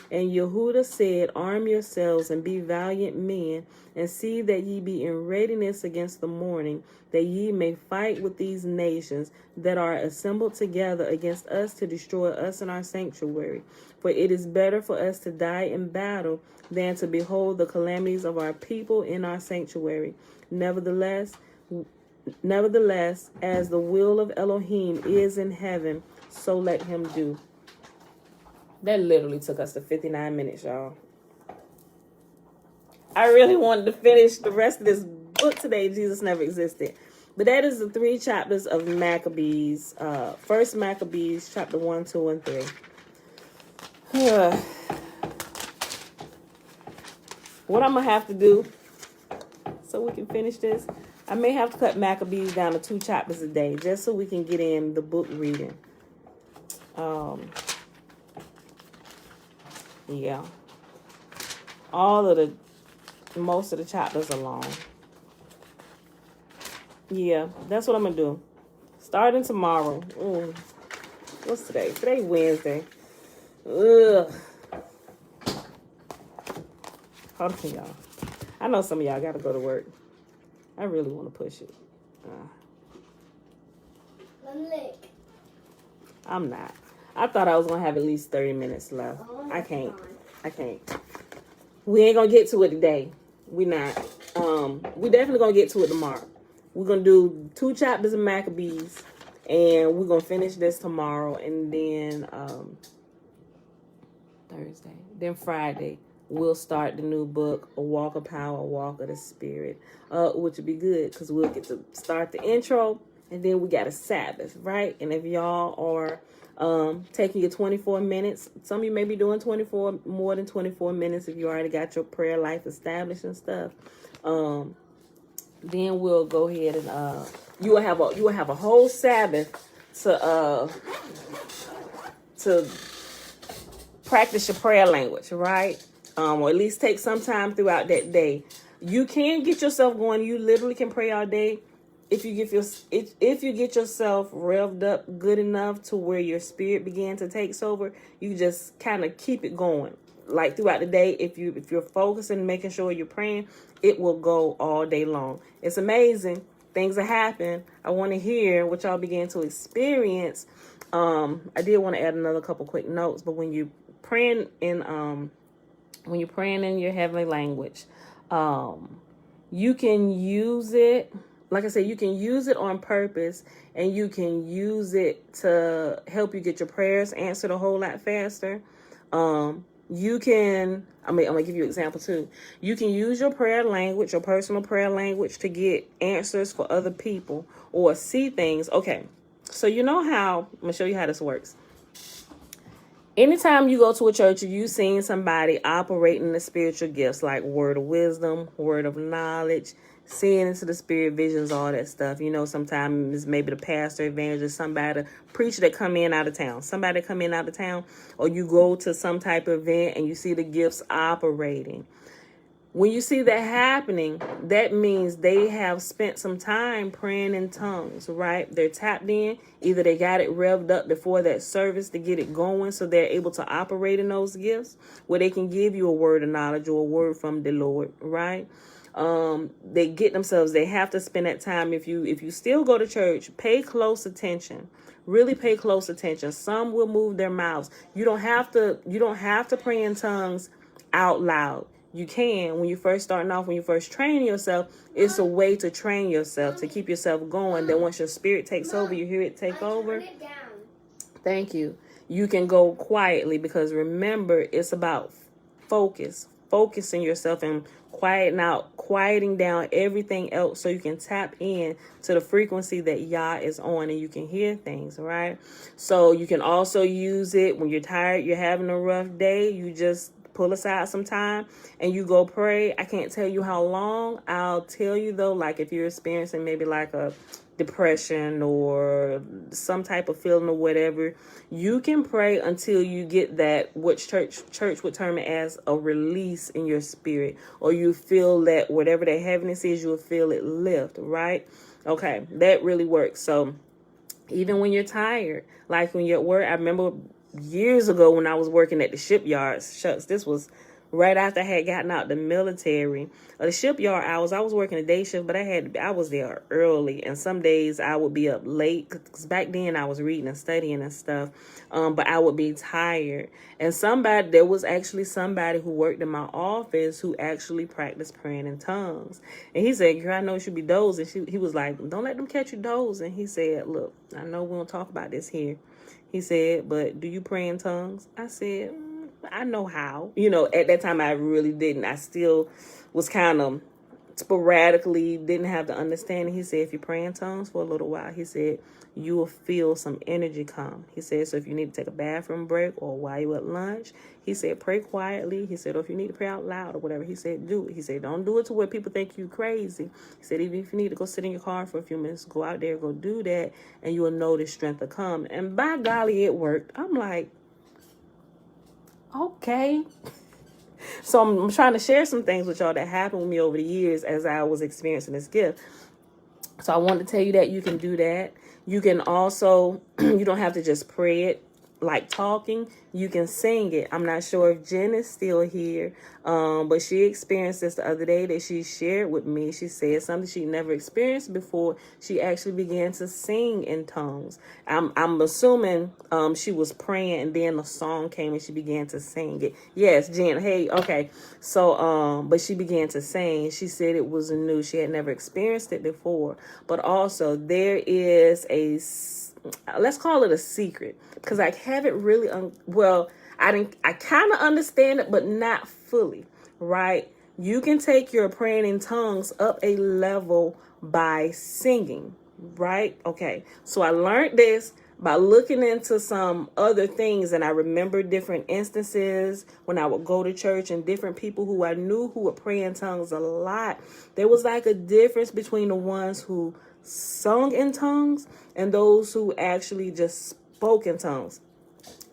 And Yehuda said, arm yourselves and be valiant men, and see that ye be in readiness against the morning, that ye may fight with these nations that are assembled together against us to destroy us in our sanctuary. For it is better for us to die in battle than to behold the calamities of our people in our sanctuary. Nevertheless, as the will of Elohim is in heaven, so let him do. That literally took us to 59 minutes, y'all. I really wanted to finish the rest of this book today, Jesus Never Existed. But that is the 3 chapters of Maccabees. First Maccabees, chapter 1, 2, and 3. What I'm going to have to do so we can finish this, I may have to cut Maccabees down to 2 chapters a day, just so we can get in the book reading. Yeah. Most of the chapters are long. Yeah, that's what I'm going to do. Starting tomorrow. What's today? Today's Wednesday. Ugh. Hold on, y'all. I know some of y'all got to go to work. I really want to push it. I'm not. I thought I was going to have at least 30 minutes left. I can't. We ain't going to get to it today. We not. We definitely going to get to it tomorrow. We're going to do 2 chapters of Maccabees. And we're going to finish this tomorrow. And then Thursday. Then Friday, we'll start the new book, A Walk of Power, A Walk of the Spirit. Which would be good because we'll get to start the intro. And then we got a Sabbath, right? And if y'all are taking your 24 minutes, some of you may be doing more than 24 minutes if you already got your prayer life established and stuff. Then we'll go ahead and you will have a whole Sabbath to practice your prayer language, right? Or at least take some time throughout that day. You can get yourself going. You literally can pray all day. If you get yourself revved up good enough to where your spirit began to take over, you just kind of keep it going. Like throughout the day, if you're focusing, making sure you're praying, it will go all day long. It's amazing. Things are happening. I want to hear what y'all begin to experience. I did want to add another couple quick notes, but when you're praying in your heavenly language, you can use it. Like I said, you can use it on purpose, and you can use it to help you get your prayers answered a whole lot faster. I'm going to give you an example too. You can use your prayer language, your personal prayer language, to get answers for other people or see things. Okay, so you know how, I'm going to show you how this works. Anytime you go to a church, you've seen somebody operating the spiritual gifts like word of wisdom, word of knowledge, seeing into the spirit, visions, all that stuff. You know, sometimes maybe the pastor, evangelist, somebody, preacher that come in out of town. Or you go to some type of event and you see the gifts operating. When you see that happening, that means they have spent some time praying in tongues, right? They're tapped in. Either they got it revved up before that service to get it going so they're able to operate in those gifts where they can give you a word of knowledge or a word from the Lord, right? They get themselves, they have to spend that time. If you still go to church, pay close attention. Really pay close attention. Some will move their mouths. You don't have to pray in tongues out loud. You can when you're first starting off, when you first train yourself. It's a way to train yourself, to keep yourself going. Then once your spirit takes over, you hear it take over. Turn it down. Thank you. You can go quietly, because remember, it's about focusing yourself and quieting down everything else, so you can tap in to the frequency that Yah is on, and you can hear things, right? So you can also use it when you're tired, you're having a rough day. You just pull aside some time and you go pray. I can't tell you how long. I'll tell you though, like if you're experiencing maybe like a depression or some type of feeling or whatever, you can pray until you get that, which church would term it as a release in your spirit, or you feel that whatever that heaviness is, you'll feel it lift, right? Okay, that really works. So even when you're tired, like when you're at work, I remember years ago when I was working at the shipyards. Shucks, this was right after I had gotten out the military. The shipyard hours, I was working a day shift, but I was there early, and some days I would be up late, because back then I was reading and studying and stuff, but I would be tired. And there was actually somebody who worked in my office who actually practiced praying in tongues. And he said, "Girl, I know you should be dozing." He was like, "Don't let them catch you dozing." He said, "Look, I know we don't talk about this here." He said, "But do you pray in tongues?" I said, "I know how." At that time I really didn't. I still was kind of sporadically, didn't have the understanding. He said, "If you pray in tongues for a little while," he said, "you will feel some energy come." He said, "So if you need to take a bathroom break or while you're at lunch," he said, "pray quietly." He said, "Or if you need to pray out loud or whatever," he said, "do it." He said, "Don't do it to where people think you crazy." He said, "Even if you need to go sit in your car for a few minutes, go out there, go do that, and you will notice strength to come." And by golly, it worked. I'm like, okay. So I'm trying to share some things with y'all that happened with me over the years as I was experiencing this gift. So I wanted to tell you that you can do that. You can also, you don't have to just pray it like talking. You can sing it. I'm not sure if Jen is still here, but she experienced this the other day that she shared with me. She said something she never experienced before. She actually began to sing in tongues. I'm assuming she was praying and then the song came and she began to sing it. Yes, Jen. Hey, okay. So, but she began to sing. She said it was new. She had never experienced it before. But also there is let's call it a secret, because I haven't really I kind of understand it, but not fully, right? You can take your praying in tongues up a level by singing, right? Okay, so I learned this by looking into some other things, and I remember different instances when I would go to church and different people who I knew who would pray in tongues a lot. There was like a difference between the ones who sung in tongues and those who actually just spoke in tongues.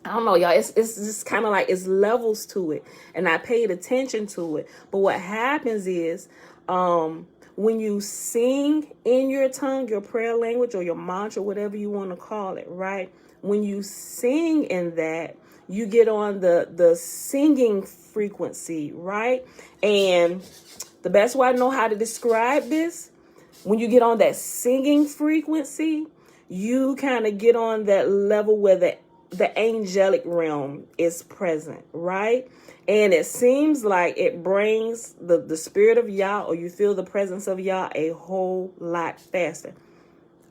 I don't know, y'all. It's just kind of like it's levels to it, and I paid attention to it. But what happens is, when you sing in your tongue, your prayer language or your mantra, whatever you want to call it, right? When you sing in that, you get on the singing frequency, right? And the best way I know how to describe this, when you get on that singing frequency, you kind of get on that level where the angelic realm is present, right? And it seems like it brings the spirit of Yah, or you feel the presence of Yah a whole lot faster.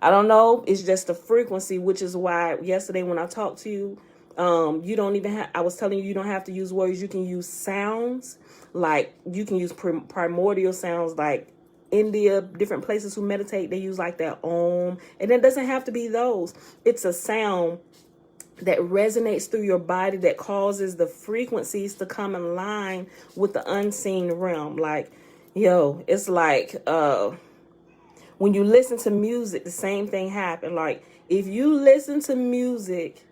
I don't know. It's just the frequency, which is why yesterday when I talked to you, you don't even have, I was telling you don't have to use words. You can use sounds, like you can use primordial sounds, like India, different places who meditate, they use like their Om, and it doesn't have to be those. It's a sound that resonates through your body that causes the frequencies to come in line with the unseen realm. Like, it's like when you listen to music, the same thing happens. Like if you listen to music,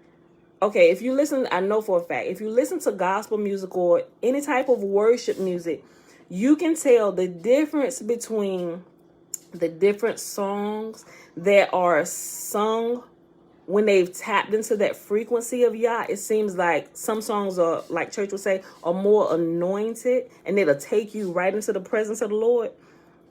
I know for a fact, if you listen to gospel music or any type of worship music, you can tell the difference between the different songs that are sung when they've tapped into that frequency of Yah, it seems like some songs are, like church would say, are more anointed, and it'll take you right into the presence of the Lord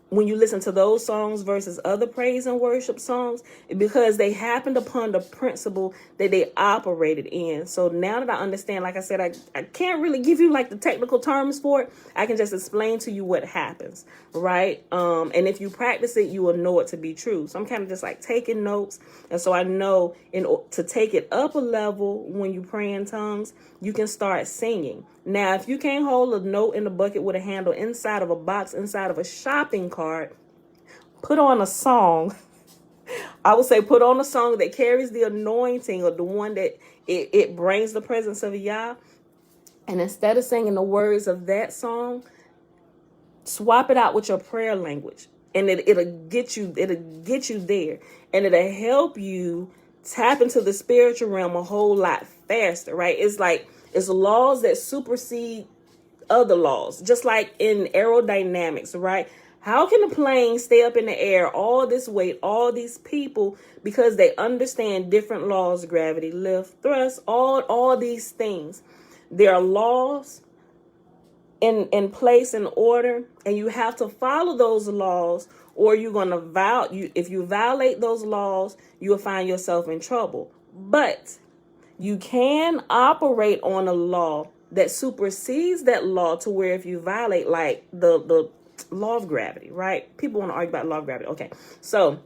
when you listen to those songs versus other praise and worship songs, because they happened upon the principle that they operated in. So now that I understand, like I said, I can't really give you like the technical terms for it. I can just explain to you what happens, right? And if you practice it, you will know it to be true. So I'm kind of just like taking notes. And so I know to take it up a level when you pray in tongues, you can start singing. Now, if you can't hold a note in the bucket with a handle inside of a box, inside of a shopping cart, put on a song. I would say put on a song that carries the anointing, or the one that it brings the presence of Yah. And instead of singing the words of that song, swap it out with your prayer language. And it'll get you there. And it'll help you tap into the spiritual realm a whole lot faster, right? It's laws that supersede other laws, just like in aerodynamics, right? How can a plane stay up in the air, all this weight, all these people, because they understand different laws, gravity, lift, thrust, all these things. There are laws in place, in order, and you have to follow those laws, or you're going to if you violate those laws, you'll find yourself in trouble. But you can operate on a law that supersedes that law, to where if you violate, like the law of gravity, right? People want to argue about law of gravity. Okay, so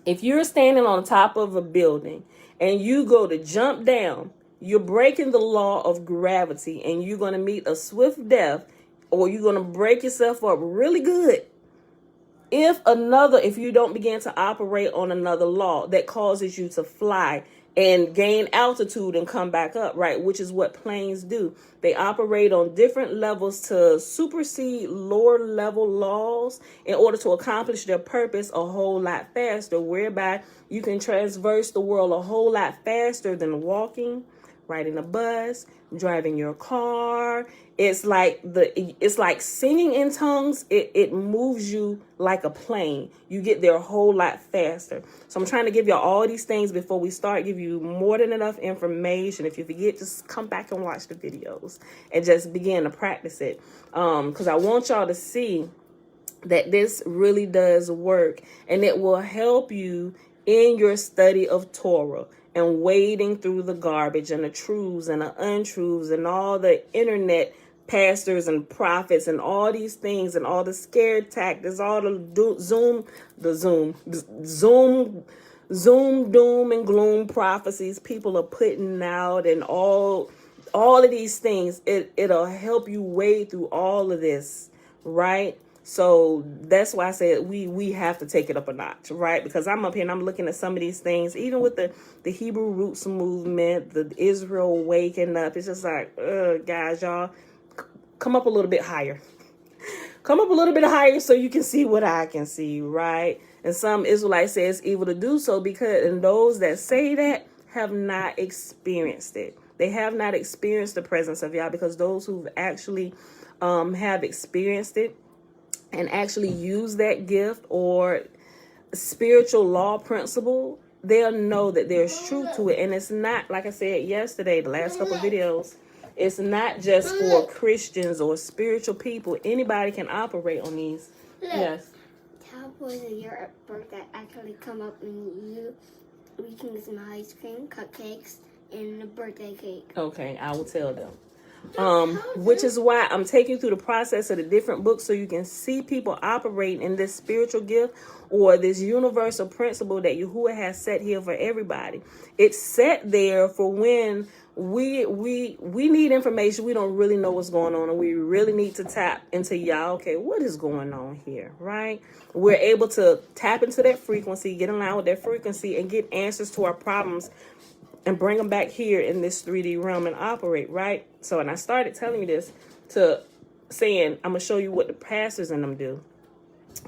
if you're standing on top of a building and you go to jump down, you're breaking the law of gravity, and you're going to meet a swift death, or you're going to break yourself up really good if you don't begin to operate on another law that causes you to fly and gain altitude and come back up, right? Which is what planes do. They operate on different levels to supersede lower level laws in order to accomplish their purpose a whole lot faster, whereby you can traverse the world a whole lot faster than walking, riding a bus, driving your car. It's like singing in tongues. It moves you like a plane. You get there a whole lot faster. So I'm trying to give you all these things before we start, give you more than enough information. If you forget, just come back and watch the videos and just begin to practice it. Because I want y'all to see that this really does work, and it will help you in your study of Torah and wading through the garbage and the truths and the untruths and all the internet pastors and prophets and all these things and all the scare tactics, all the Zoom doom and gloom prophecies people are putting out, and all of these things. It'll help you wade through all of this, right? So that's why I said we have to take it up a notch, right? Because I'm up here and I'm looking at some of these things, even with the Hebrew roots movement, the Israel waking up. It's just like, guys, y'all, come up a little bit higher. Come up a little bit higher so you can see what I can see, right? And some Israelites say it's evil to do so, and those that say that have not experienced it. They have not experienced the presence of Yah, because those who've actually have experienced it and actually use that gift or spiritual law principle, they'll know that there's truth to it. And it's not, like I said yesterday, the last couple of videos, it's not just for Christians or spiritual people. Anybody can operate on these. Yes. Cowboys of your birthday actually come up and we can get some ice cream, cupcakes, and a birthday cake. Okay, I will tell them. Which is why I'm taking you through the process of the different books, so you can see people operating in this spiritual gift or this universal principle that Yahuwah has set here for everybody. It's set there for when we need information. We don't really know what's going on, and we really need to tap into Yah. Okay, what is going on here, right? We're able to tap into that frequency, get in line with that frequency, and get answers to our problems and bring them back here in this 3D realm and operate, right? So, and I started telling you this saying, I'm going to show you what the pastors in them do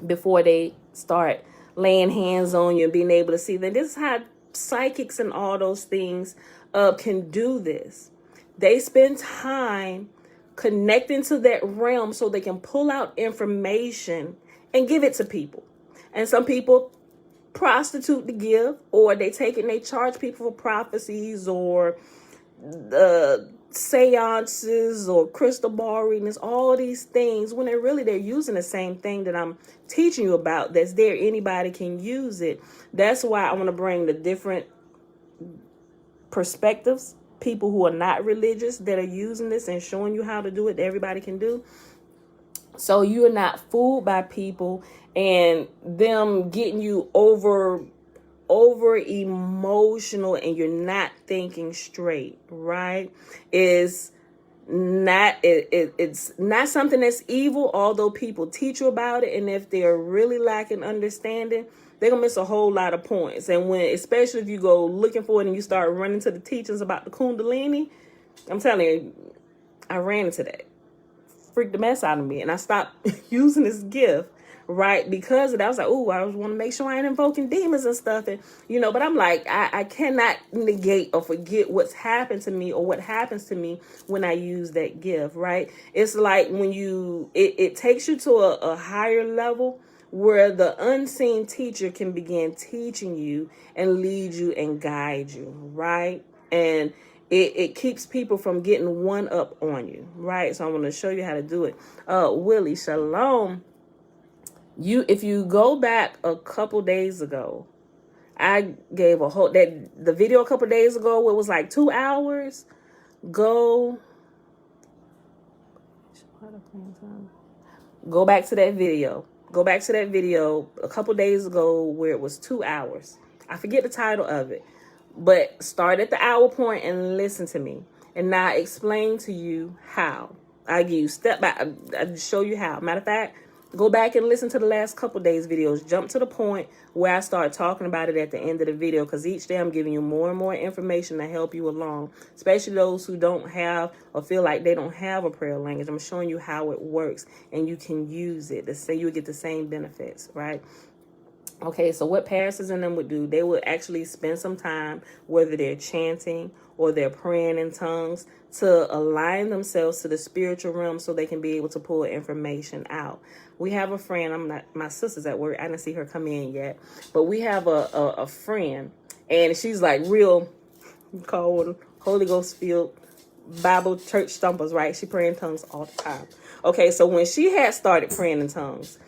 before they start laying hands on you and being able to see that. This is how psychics and all those things can do this. They spend time connecting to that realm so they can pull out information and give it to people. And some people prostitute the gift, or they take it and they charge people for prophecies or the seances or crystal ball readings, all these things, when they're using the same thing that I'm teaching you about. That's there. Anybody can use it. That's why I want to bring the different perspectives, people who are not religious that are using this and showing you how to do it, that everybody can do. So you're not fooled by people and them getting you over emotional and you're not thinking straight, right? It's not something that's evil, although people teach you about it, and if they're really lacking understanding, they're gonna miss a whole lot of points. And when, especially if you go looking for it and you start running to the teachings about the Kundalini, I'm telling you, I ran into that. Freaked the mess out of me, and I stopped using this gift, right? Because of that, I was like, oh, I want to make sure I ain't invoking demons and stuff, and but I'm like, I cannot negate or forget what's happened to me or what happens to me when I use that gift, right? It's like when it takes you to a higher level where the unseen teacher can begin teaching you and lead you and guide you, right? And it keeps people from getting one up on you, right? So I'm going to show you how to do it. Willie, shalom. If you go back a couple days ago, I gave the video a couple days ago where it was like 2 hours. Go back to that video. Go back to that video a couple days ago where it was 2 hours. I forget the title of it. But start at the hour point and listen to me. And now I explain to you how. I give you step by, I show you how. Matter of fact, go back and listen to the last couple days videos. Jump to the point where I start talking about it at the end of the video. Because each day I'm giving you more and more information to help you along. Especially those who don't have or feel like they don't have a prayer language. I'm showing you how it works. And you can use it to say you'll get the same benefits, right? Okay, so what pastors and them would do, they would actually spend some time, whether they're chanting or they're praying in tongues, to align themselves to the spiritual realm so they can be able to pull information out. We have a friend, my sister's at work, I didn't see her come in yet, but we have a friend, and she's like real, called Holy Ghost filled Bible church thumpers, right? She pray in tongues all the time. Okay, so when she had started praying in tongues,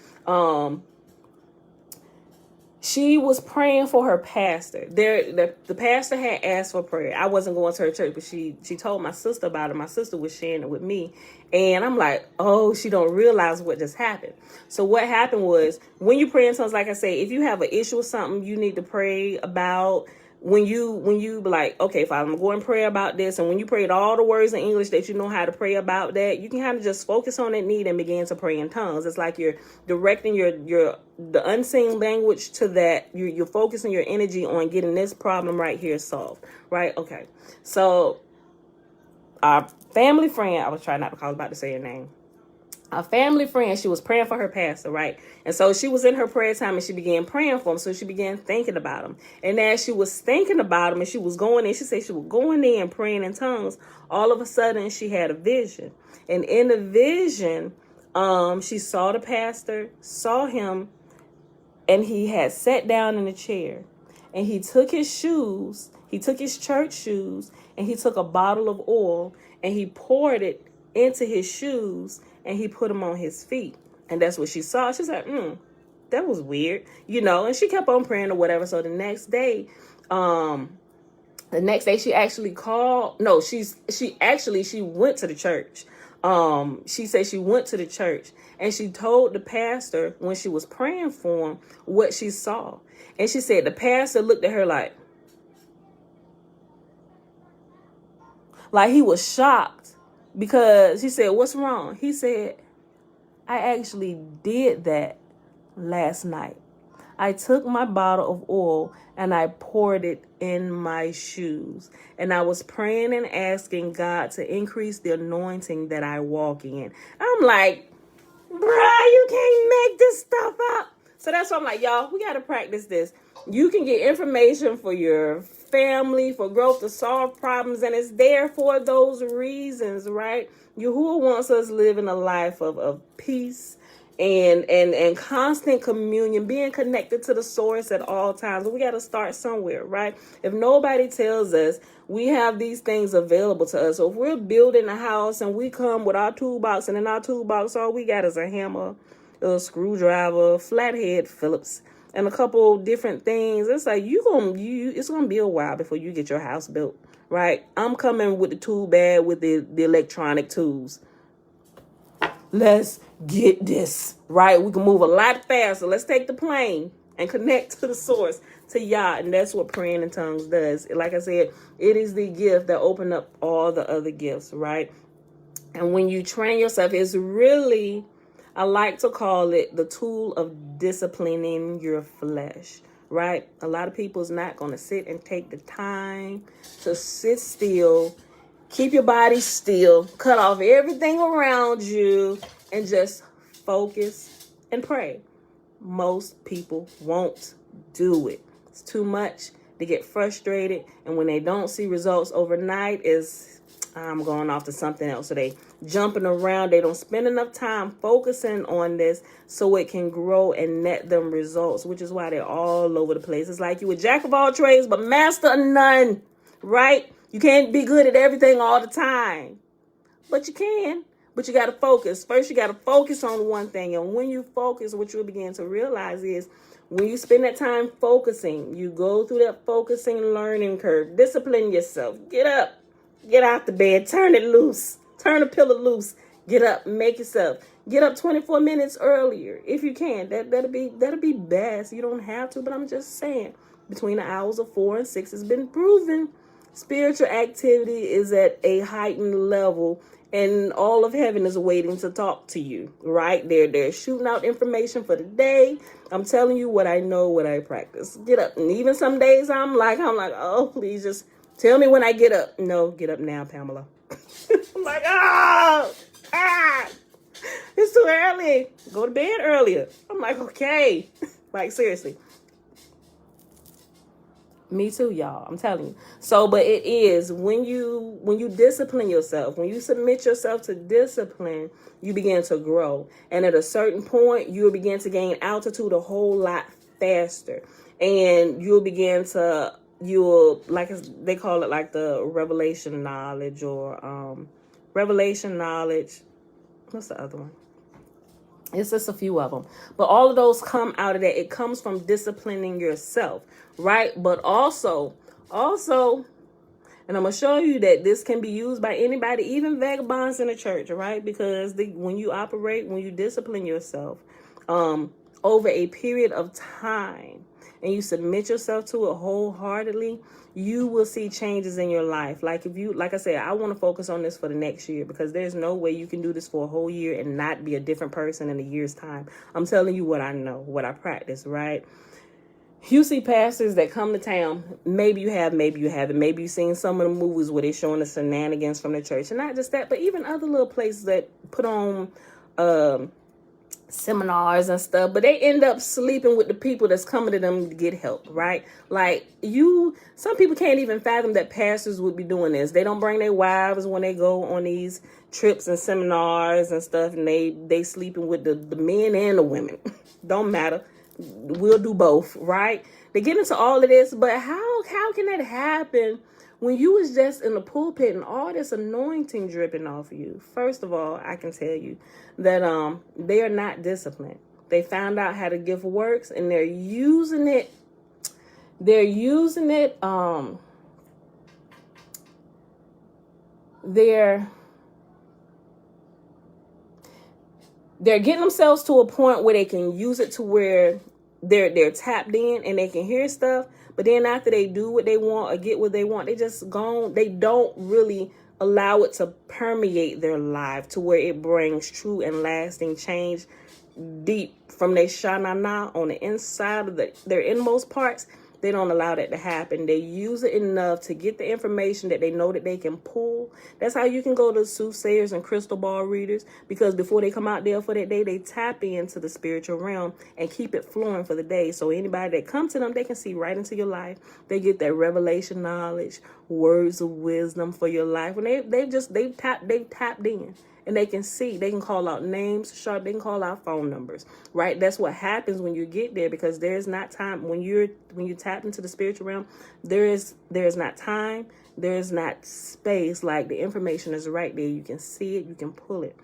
she was praying for her pastor. The pastor had asked for prayer. I wasn't going to her church, but she told my sister about it. My sister was sharing it with me. And I'm like, oh, she don't realize what just happened. So what happened was, when you pray in tongues, like I say, if you have an issue with something you need to pray about, when you be like, okay, Father, I'm going to pray about this. And when you prayed all the words in English that you know how to pray about that, you can kind of just focus on that need and begin to pray in tongues. It's like you're directing the unseen language to that. You're focusing your energy on getting this problem right here solved, right? Okay. So our family friend, I was trying not to call, about to say her name. A family friend, she was praying for her pastor, right? And so she was in her prayer time and she began praying for him. So she began thinking about him. And as she was thinking about him and she was going in, she said she was going in praying in tongues. All of a sudden she had a vision. And in the vision, she saw the pastor, saw him, and he had sat down in a chair. And he took his shoes, he took his church shoes, and he took a bottle of oil and he poured it into his shoes and he put them on his feet. And that's what she saw. She's like, that was weird, and she kept on praying or whatever. So the next day she actually called. No, she went to the church. She said she went to the church and she told the pastor when she was praying for him what she saw. And she said the pastor looked at her like he was shocked, because he said, what's wrong? He said, I actually did that last night. I took my bottle of oil and I poured it in my shoes. And I was praying and asking God to increase the anointing that I walk in. I'm like, bruh, you can't make this stuff up. So that's why I'm like, y'all, we got to practice this. You can get information for your family, for growth, to solve problems, and it's there for those reasons, right? Yahuwah wants us living a life of peace and constant communion, being connected to the source at all times. We got to start somewhere, right? If nobody tells us we have these things available to us, so if we're building a house and we come with our toolbox, and in our toolbox all we got is a hammer, a screwdriver, flathead Phillips, and a couple different things, it's like it's gonna be a while before you get your house built, right? I'm coming with the tool bag with the electronic tools. Let's get this, right? We can move a lot faster. Let's take the plane and connect to the source, to Yah. And that's what praying in tongues does. Like I said, it is the gift that opened up all the other gifts, right? And when you train yourself, it's really, I like to call it the tool of disciplining your flesh, right? A lot of people is not going to sit and take the time to sit still. Keep your body still, cut off everything around you, and just focus and pray. Most people won't do it. It's too much. They get frustrated, and when they don't see results overnight, I'm going off to something else. So they jumping around. They don't spend enough time focusing on this so it can grow and net them results, which is why they're all over the place. It's like you a jack of all trades, but master of none, right? You can't be good at everything all the time, but you can. But you got to focus. First, you got to focus on one thing. And when you focus, what you'll begin to realize is when you spend that time focusing, you go through that focusing learning curve. Discipline yourself. Get up. Get out the bed. Turn it loose. Turn the pillow loose. Get up. Make yourself. Get up 24 minutes earlier if you can. That'll be best. You don't have to, but I'm just saying. Between the hours of 4 and 6 has been proven. Spiritual activity is at a heightened level, and all of heaven is waiting to talk to you, right? They're shooting out information for the day. I'm telling you what I know, what I practice. Get up. And even some days I'm like, oh, please just tell me when I get up. No, get up now, Pamela. I'm like, it's too early. Go to bed earlier. I'm like, okay. Like, seriously. Me too, y'all. I'm telling you. So, but it is when you discipline yourself, when you submit yourself to discipline, you begin to grow. And at a certain point, you'll begin to gain altitude a whole lot faster. And you'll like they call it like the revelation knowledge or revelation knowledge. What's the other one? It's just a few of them. But all of those come out of that. It comes from disciplining yourself, right? But also, and I'm going to show you that this can be used by anybody, even vagabonds in the church, right? Because when you discipline yourself over a period of time and you submit yourself to it wholeheartedly, you will see changes in your life. Like I said, I want to focus on this for the next year because there's no way you can do this for a whole year and not be a different person in a year's time. I'm telling you what I know, what I practice, right? You see pastors that come to town. Maybe you have, maybe you haven't. Maybe you've seen some of the movies where they're showing the shenanigans from the church. And not just that, but even other little places that put on seminars and stuff, but they end up sleeping with the people that's coming to them to get help, right? Like some people can't even fathom that pastors would be doing this. They don't bring their wives when they go on these trips and seminars and stuff, and they sleeping with the men and the women. Don't matter. We'll do both, right? They get into all of this, but how can that happen when you was just in the pulpit and all this anointing dripping off of you? First of all, I can tell you that they are not disciplined. They found out how the gift works and they're using it. They're getting themselves to a point where they can use it to where they're tapped in and they can hear stuff. But then after they do what they want or get what they want, they just gone. They don't really allow it to permeate their life to where it brings true and lasting change deep from their shanana on the inside of their inmost parts. They don't allow that to happen. They use it enough to get the information that they know that they can pull. That's how you can go to soothsayers and crystal ball readers, because before they come out there for that day, they tap into the spiritual realm and keep it flowing for the day. So anybody that comes to them, they can see right into your life. They get that revelation knowledge, words of wisdom for your life. When they've tapped in. and they can see. They can call out names, sharp. They can call out phone numbers, right? That's what happens when you get there, because there's not time when you tap into the spiritual realm. There's not time. There's not space. Like, the information is right there. You can see it. You can pull it,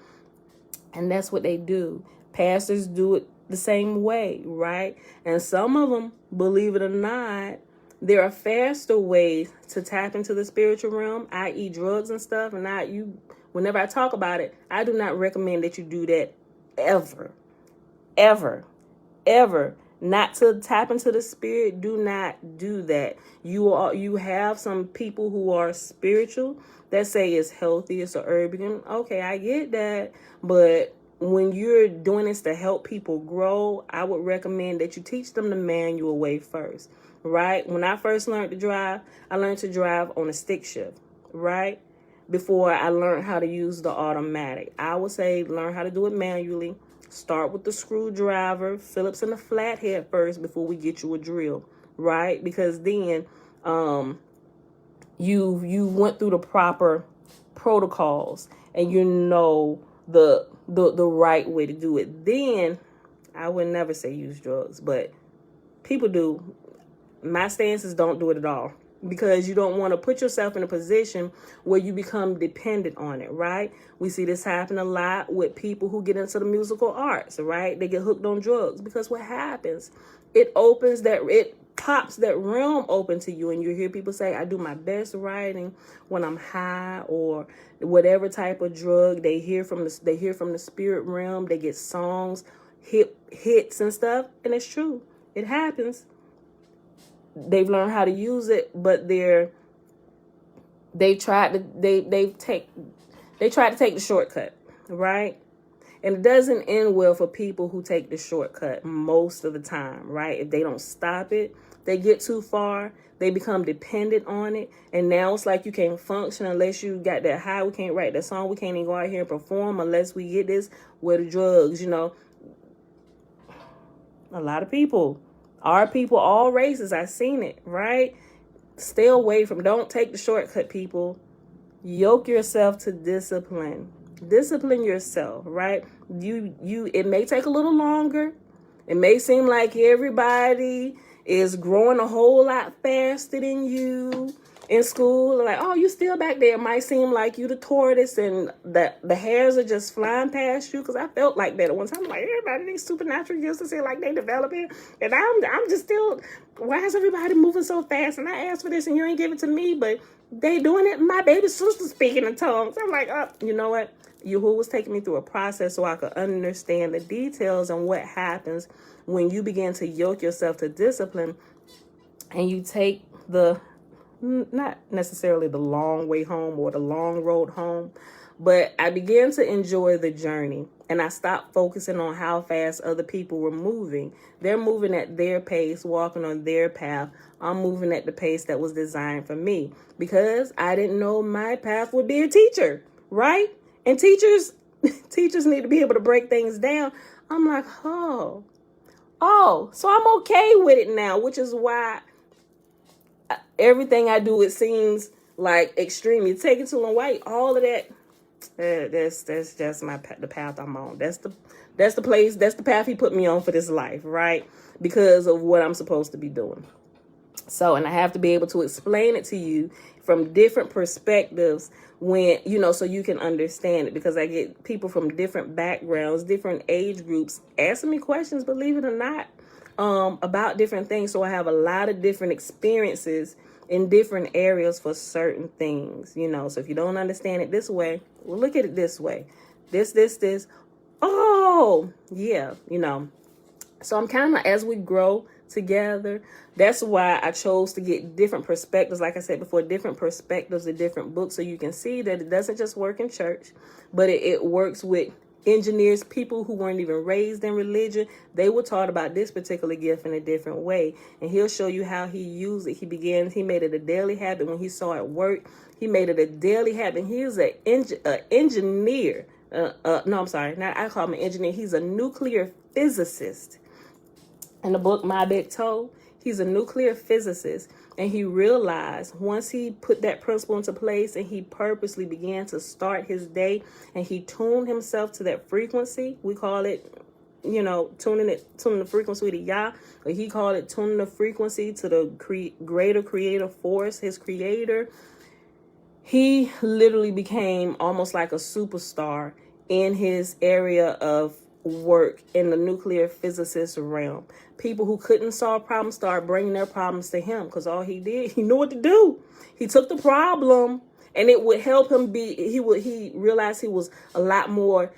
and that's what they do. Pastors do it the same way, right? And some of them, believe it or not, there are faster ways to tap into the spiritual realm, i.e. drugs and stuff. And whenever I talk about it, I do not recommend that you do that ever, ever, ever. Not to tap into the spirit. Do not do that. You have some people who are spiritual that say it's healthy, it's a herb. Okay, I get that. But when you're doing this to help people grow, I would recommend that you teach them the manual way first. Right? When I first learned to drive, I learned to drive on a stick shift, right? Before I learned how to use the automatic. I would say learn how to do it manually. Start with the screwdriver, Phillips and the flathead first before we get you a drill, right? Because then you went through the proper protocols and you know the right way to do it. Then I would never say use drugs, but people do. My stance is don't do it at all, because you don't want to put yourself in a position where you become dependent on it, right? We see this happen a lot with people who get into the musical arts, right? They get hooked on drugs, because what happens, it pops that realm open to you, and you hear people say, I do my best writing when I'm high, or whatever type of drug they hear from the spirit realm. They get songs, hits and stuff, and it's true. It happens. They've learned how to use it, but they tried to take the shortcut, right? And it doesn't end well for people who take the shortcut most of the time, right? If they don't stop it, they get too far, they become dependent on it, and now it's like you can't function unless you got that high. We can't write that song. We can't even go out here and perform unless we get this with the drugs, A lot of people. Our people, all races, I've seen it, right? Stay away from, don't take the shortcut, people. Yoke yourself to discipline. Discipline yourself, right? It may take a little longer. It may seem like everybody is growing a whole lot faster than you in school. Like, oh, you still back there. It might seem like you the tortoise and the hairs are just flying past you. Because I felt like that at one time. Like, everybody, these supernatural gifts, to say like they developing, and I'm just still, why is everybody moving so fast? And I asked for this and you ain't give it to me, but they doing it. My baby sister speaking in tongues. I'm like, oh, you know what? Yahuwah was taking me through a process so I could understand the details and what happens when you begin to yoke yourself to discipline, and you take not necessarily the long way home or the long road home, but I began to enjoy the journey, and I stopped focusing on how fast other people were moving. They're moving at their pace, walking on their path. I'm moving at the pace that was designed for me, because I didn't know my path would be a teacher, right? And teachers need to be able to break things down. I'm like, oh, so I'm okay with it now, which is why everything I do, it seems like extreme. You take it too long. Wait, all of that. That's just the path I'm on. That's the place. That's the path he put me on for this life, right? Because of what I'm supposed to be doing. So, and I have to be able to explain it to you from different perspectives when, so you can understand it, because I get people from different backgrounds, different age groups asking me questions, believe it or not, about different things. So I have a lot of different experiences in different areas for certain things, So if you don't understand it this way, well, look at it this way. This. Oh, yeah, So I'm kind of, as we grow together, that's why I chose to get different perspectives. Like I said before, different perspectives of different books, so you can see that it doesn't just work in church, but it works with engineers, people who weren't even raised in religion. They were taught about this particular gift in a different way, and he'll show you how he used it. He made it a daily habit. When he saw it work, he made it a daily habit. He was an engineer. No, I'm sorry. Not, I call him an engineer. He's a nuclear physicist. In the book My Big Toe, he's a nuclear physicist. And he realized once he put that principle into place and he purposely began to start his day and he tuned himself to that frequency, we call it, tuning the frequency to Yah, but he called it tuning the frequency to the greater creative force, his creator. He literally became almost like a superstar in his area of work in the nuclear physicist realm. People who couldn't solve problems started bringing their problems to him because all he did, he knew what to do. He took the problem and it would help him he realized he was a lot more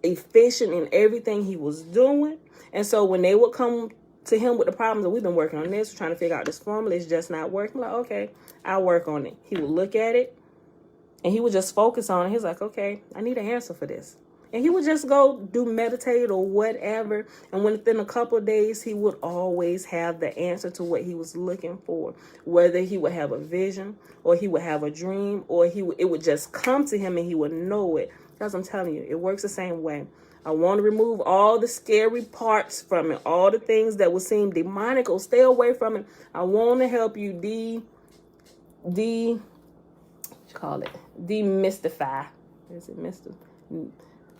efficient in everything he was doing. And so when they would come to him with the problems that we've been working on this, we're trying to figure out this formula, it's just not working. I'm like, okay, I'll work on it. He would look at it and he would just focus on it. He's like, okay, I need an answer for this. And he would just go do meditate or whatever. And within a couple of days, he would always have the answer to what he was looking for. Whether he would have a vision or he would have a dream or it would just come to him and he would know it. Because I'm telling you, it works the same way. I want to remove all the scary parts from it. All the things that would seem demonic or stay away from it. I want to help you demystify. Is it mystify?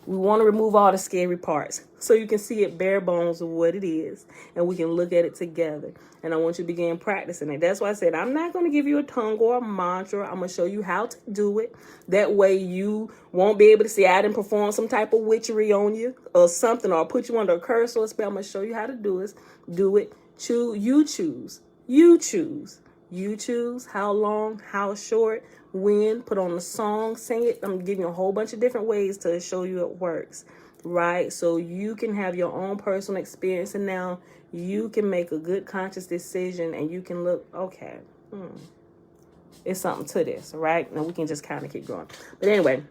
We want to remove all the scary parts so you can see it bare bones of what it is and we can look at it together. And I want you to begin practicing it. That's why I said I'm not going to give you a tongue or a mantra. I'm going to show you how to do it. That way you won't be able to say I didn't perform some type of witchery on you or something or put you under a curse or a spell. I'm going to show you how to do it. You choose. You choose how long, how short, when, put on the song, sing it. I'm giving you a whole bunch of different ways to show you it works, right? So you can have your own personal experience and now you can make a good conscious decision and you can look, okay, it's something to this, right? And we can just kind of keep going. But anyway,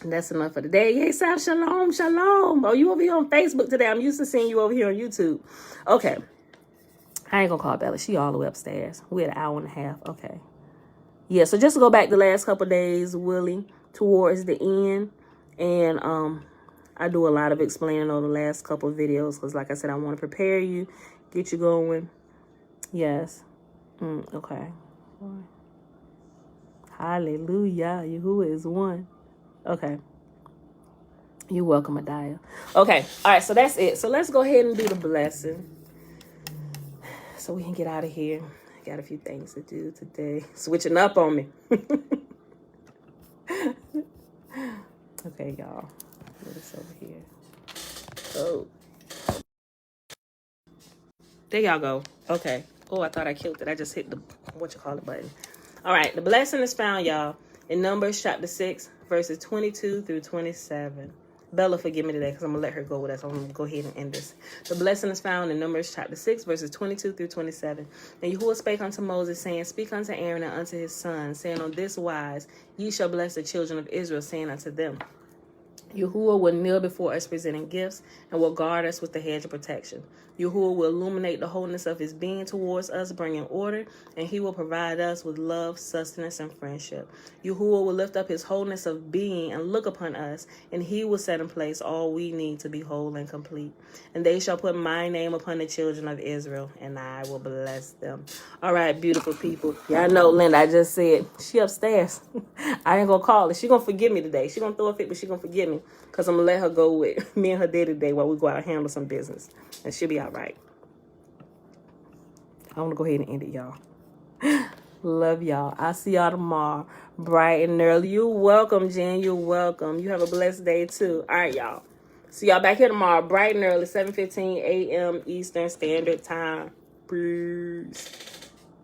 that's enough for today. Yay, shalom, shalom. Oh, you over here on Facebook today. I'm used to seeing you over here on YouTube. Okay. I ain't gonna call Bella. She all the way upstairs. We're at an hour and a half. Okay. Yeah, so just to go back the last couple of days, Willie, towards the end. And I do a lot of explaining on the last couple of videos. Because like I said, I want to prepare you. Get you going. Yes. Okay. Hallelujah. Yahuwah is one. Okay. You're welcome, Adiah. Okay. All right. So that's it. So let's go ahead and do the blessing. So we can get out of here. Got a few things to do today. Switching up on me. Okay, y'all. Put this over here. Oh. There y'all go. Okay. Oh, I thought I killed it. I just hit the button. All right. The blessing is found, y'all, in Numbers chapter 6, verses 22 through 27. Bella, forgive me today because I'm going to let her go with us. I'm going to go ahead and end this. The blessing is found in Numbers chapter 6, verses 22 through 27. And Yahuwah spake unto Moses, saying, Speak unto Aaron and unto his sons, saying, On this wise ye shall bless the children of Israel, saying unto them, Yahuwah will kneel before us presenting gifts and will guard us with the hedge of protection. Yahuwah will illuminate the wholeness of his being towards us, bringing order, and he will provide us with love, sustenance, and friendship. Yahuwah will lift up his wholeness of being and look upon us, and he will set in place all we need to be whole and complete. And they shall put my name upon the children of Israel, and I will bless them. All right, beautiful people. Y'all know, Linda, I just said, she upstairs. I ain't going to call her. She going to forgive me today. She going to throw a fit, but she going to forgive me. Because I'm going to let her go with me and her day today while we go out and handle some business. And she'll be all right. I want to go ahead and end it, y'all. Love y'all. I'll see y'all tomorrow. Bright and early. You're welcome, Jen. You're welcome. You have a blessed day, too. All right, y'all. See y'all back here tomorrow. Bright and early, 7:15 a.m. Eastern Standard Time. Peace.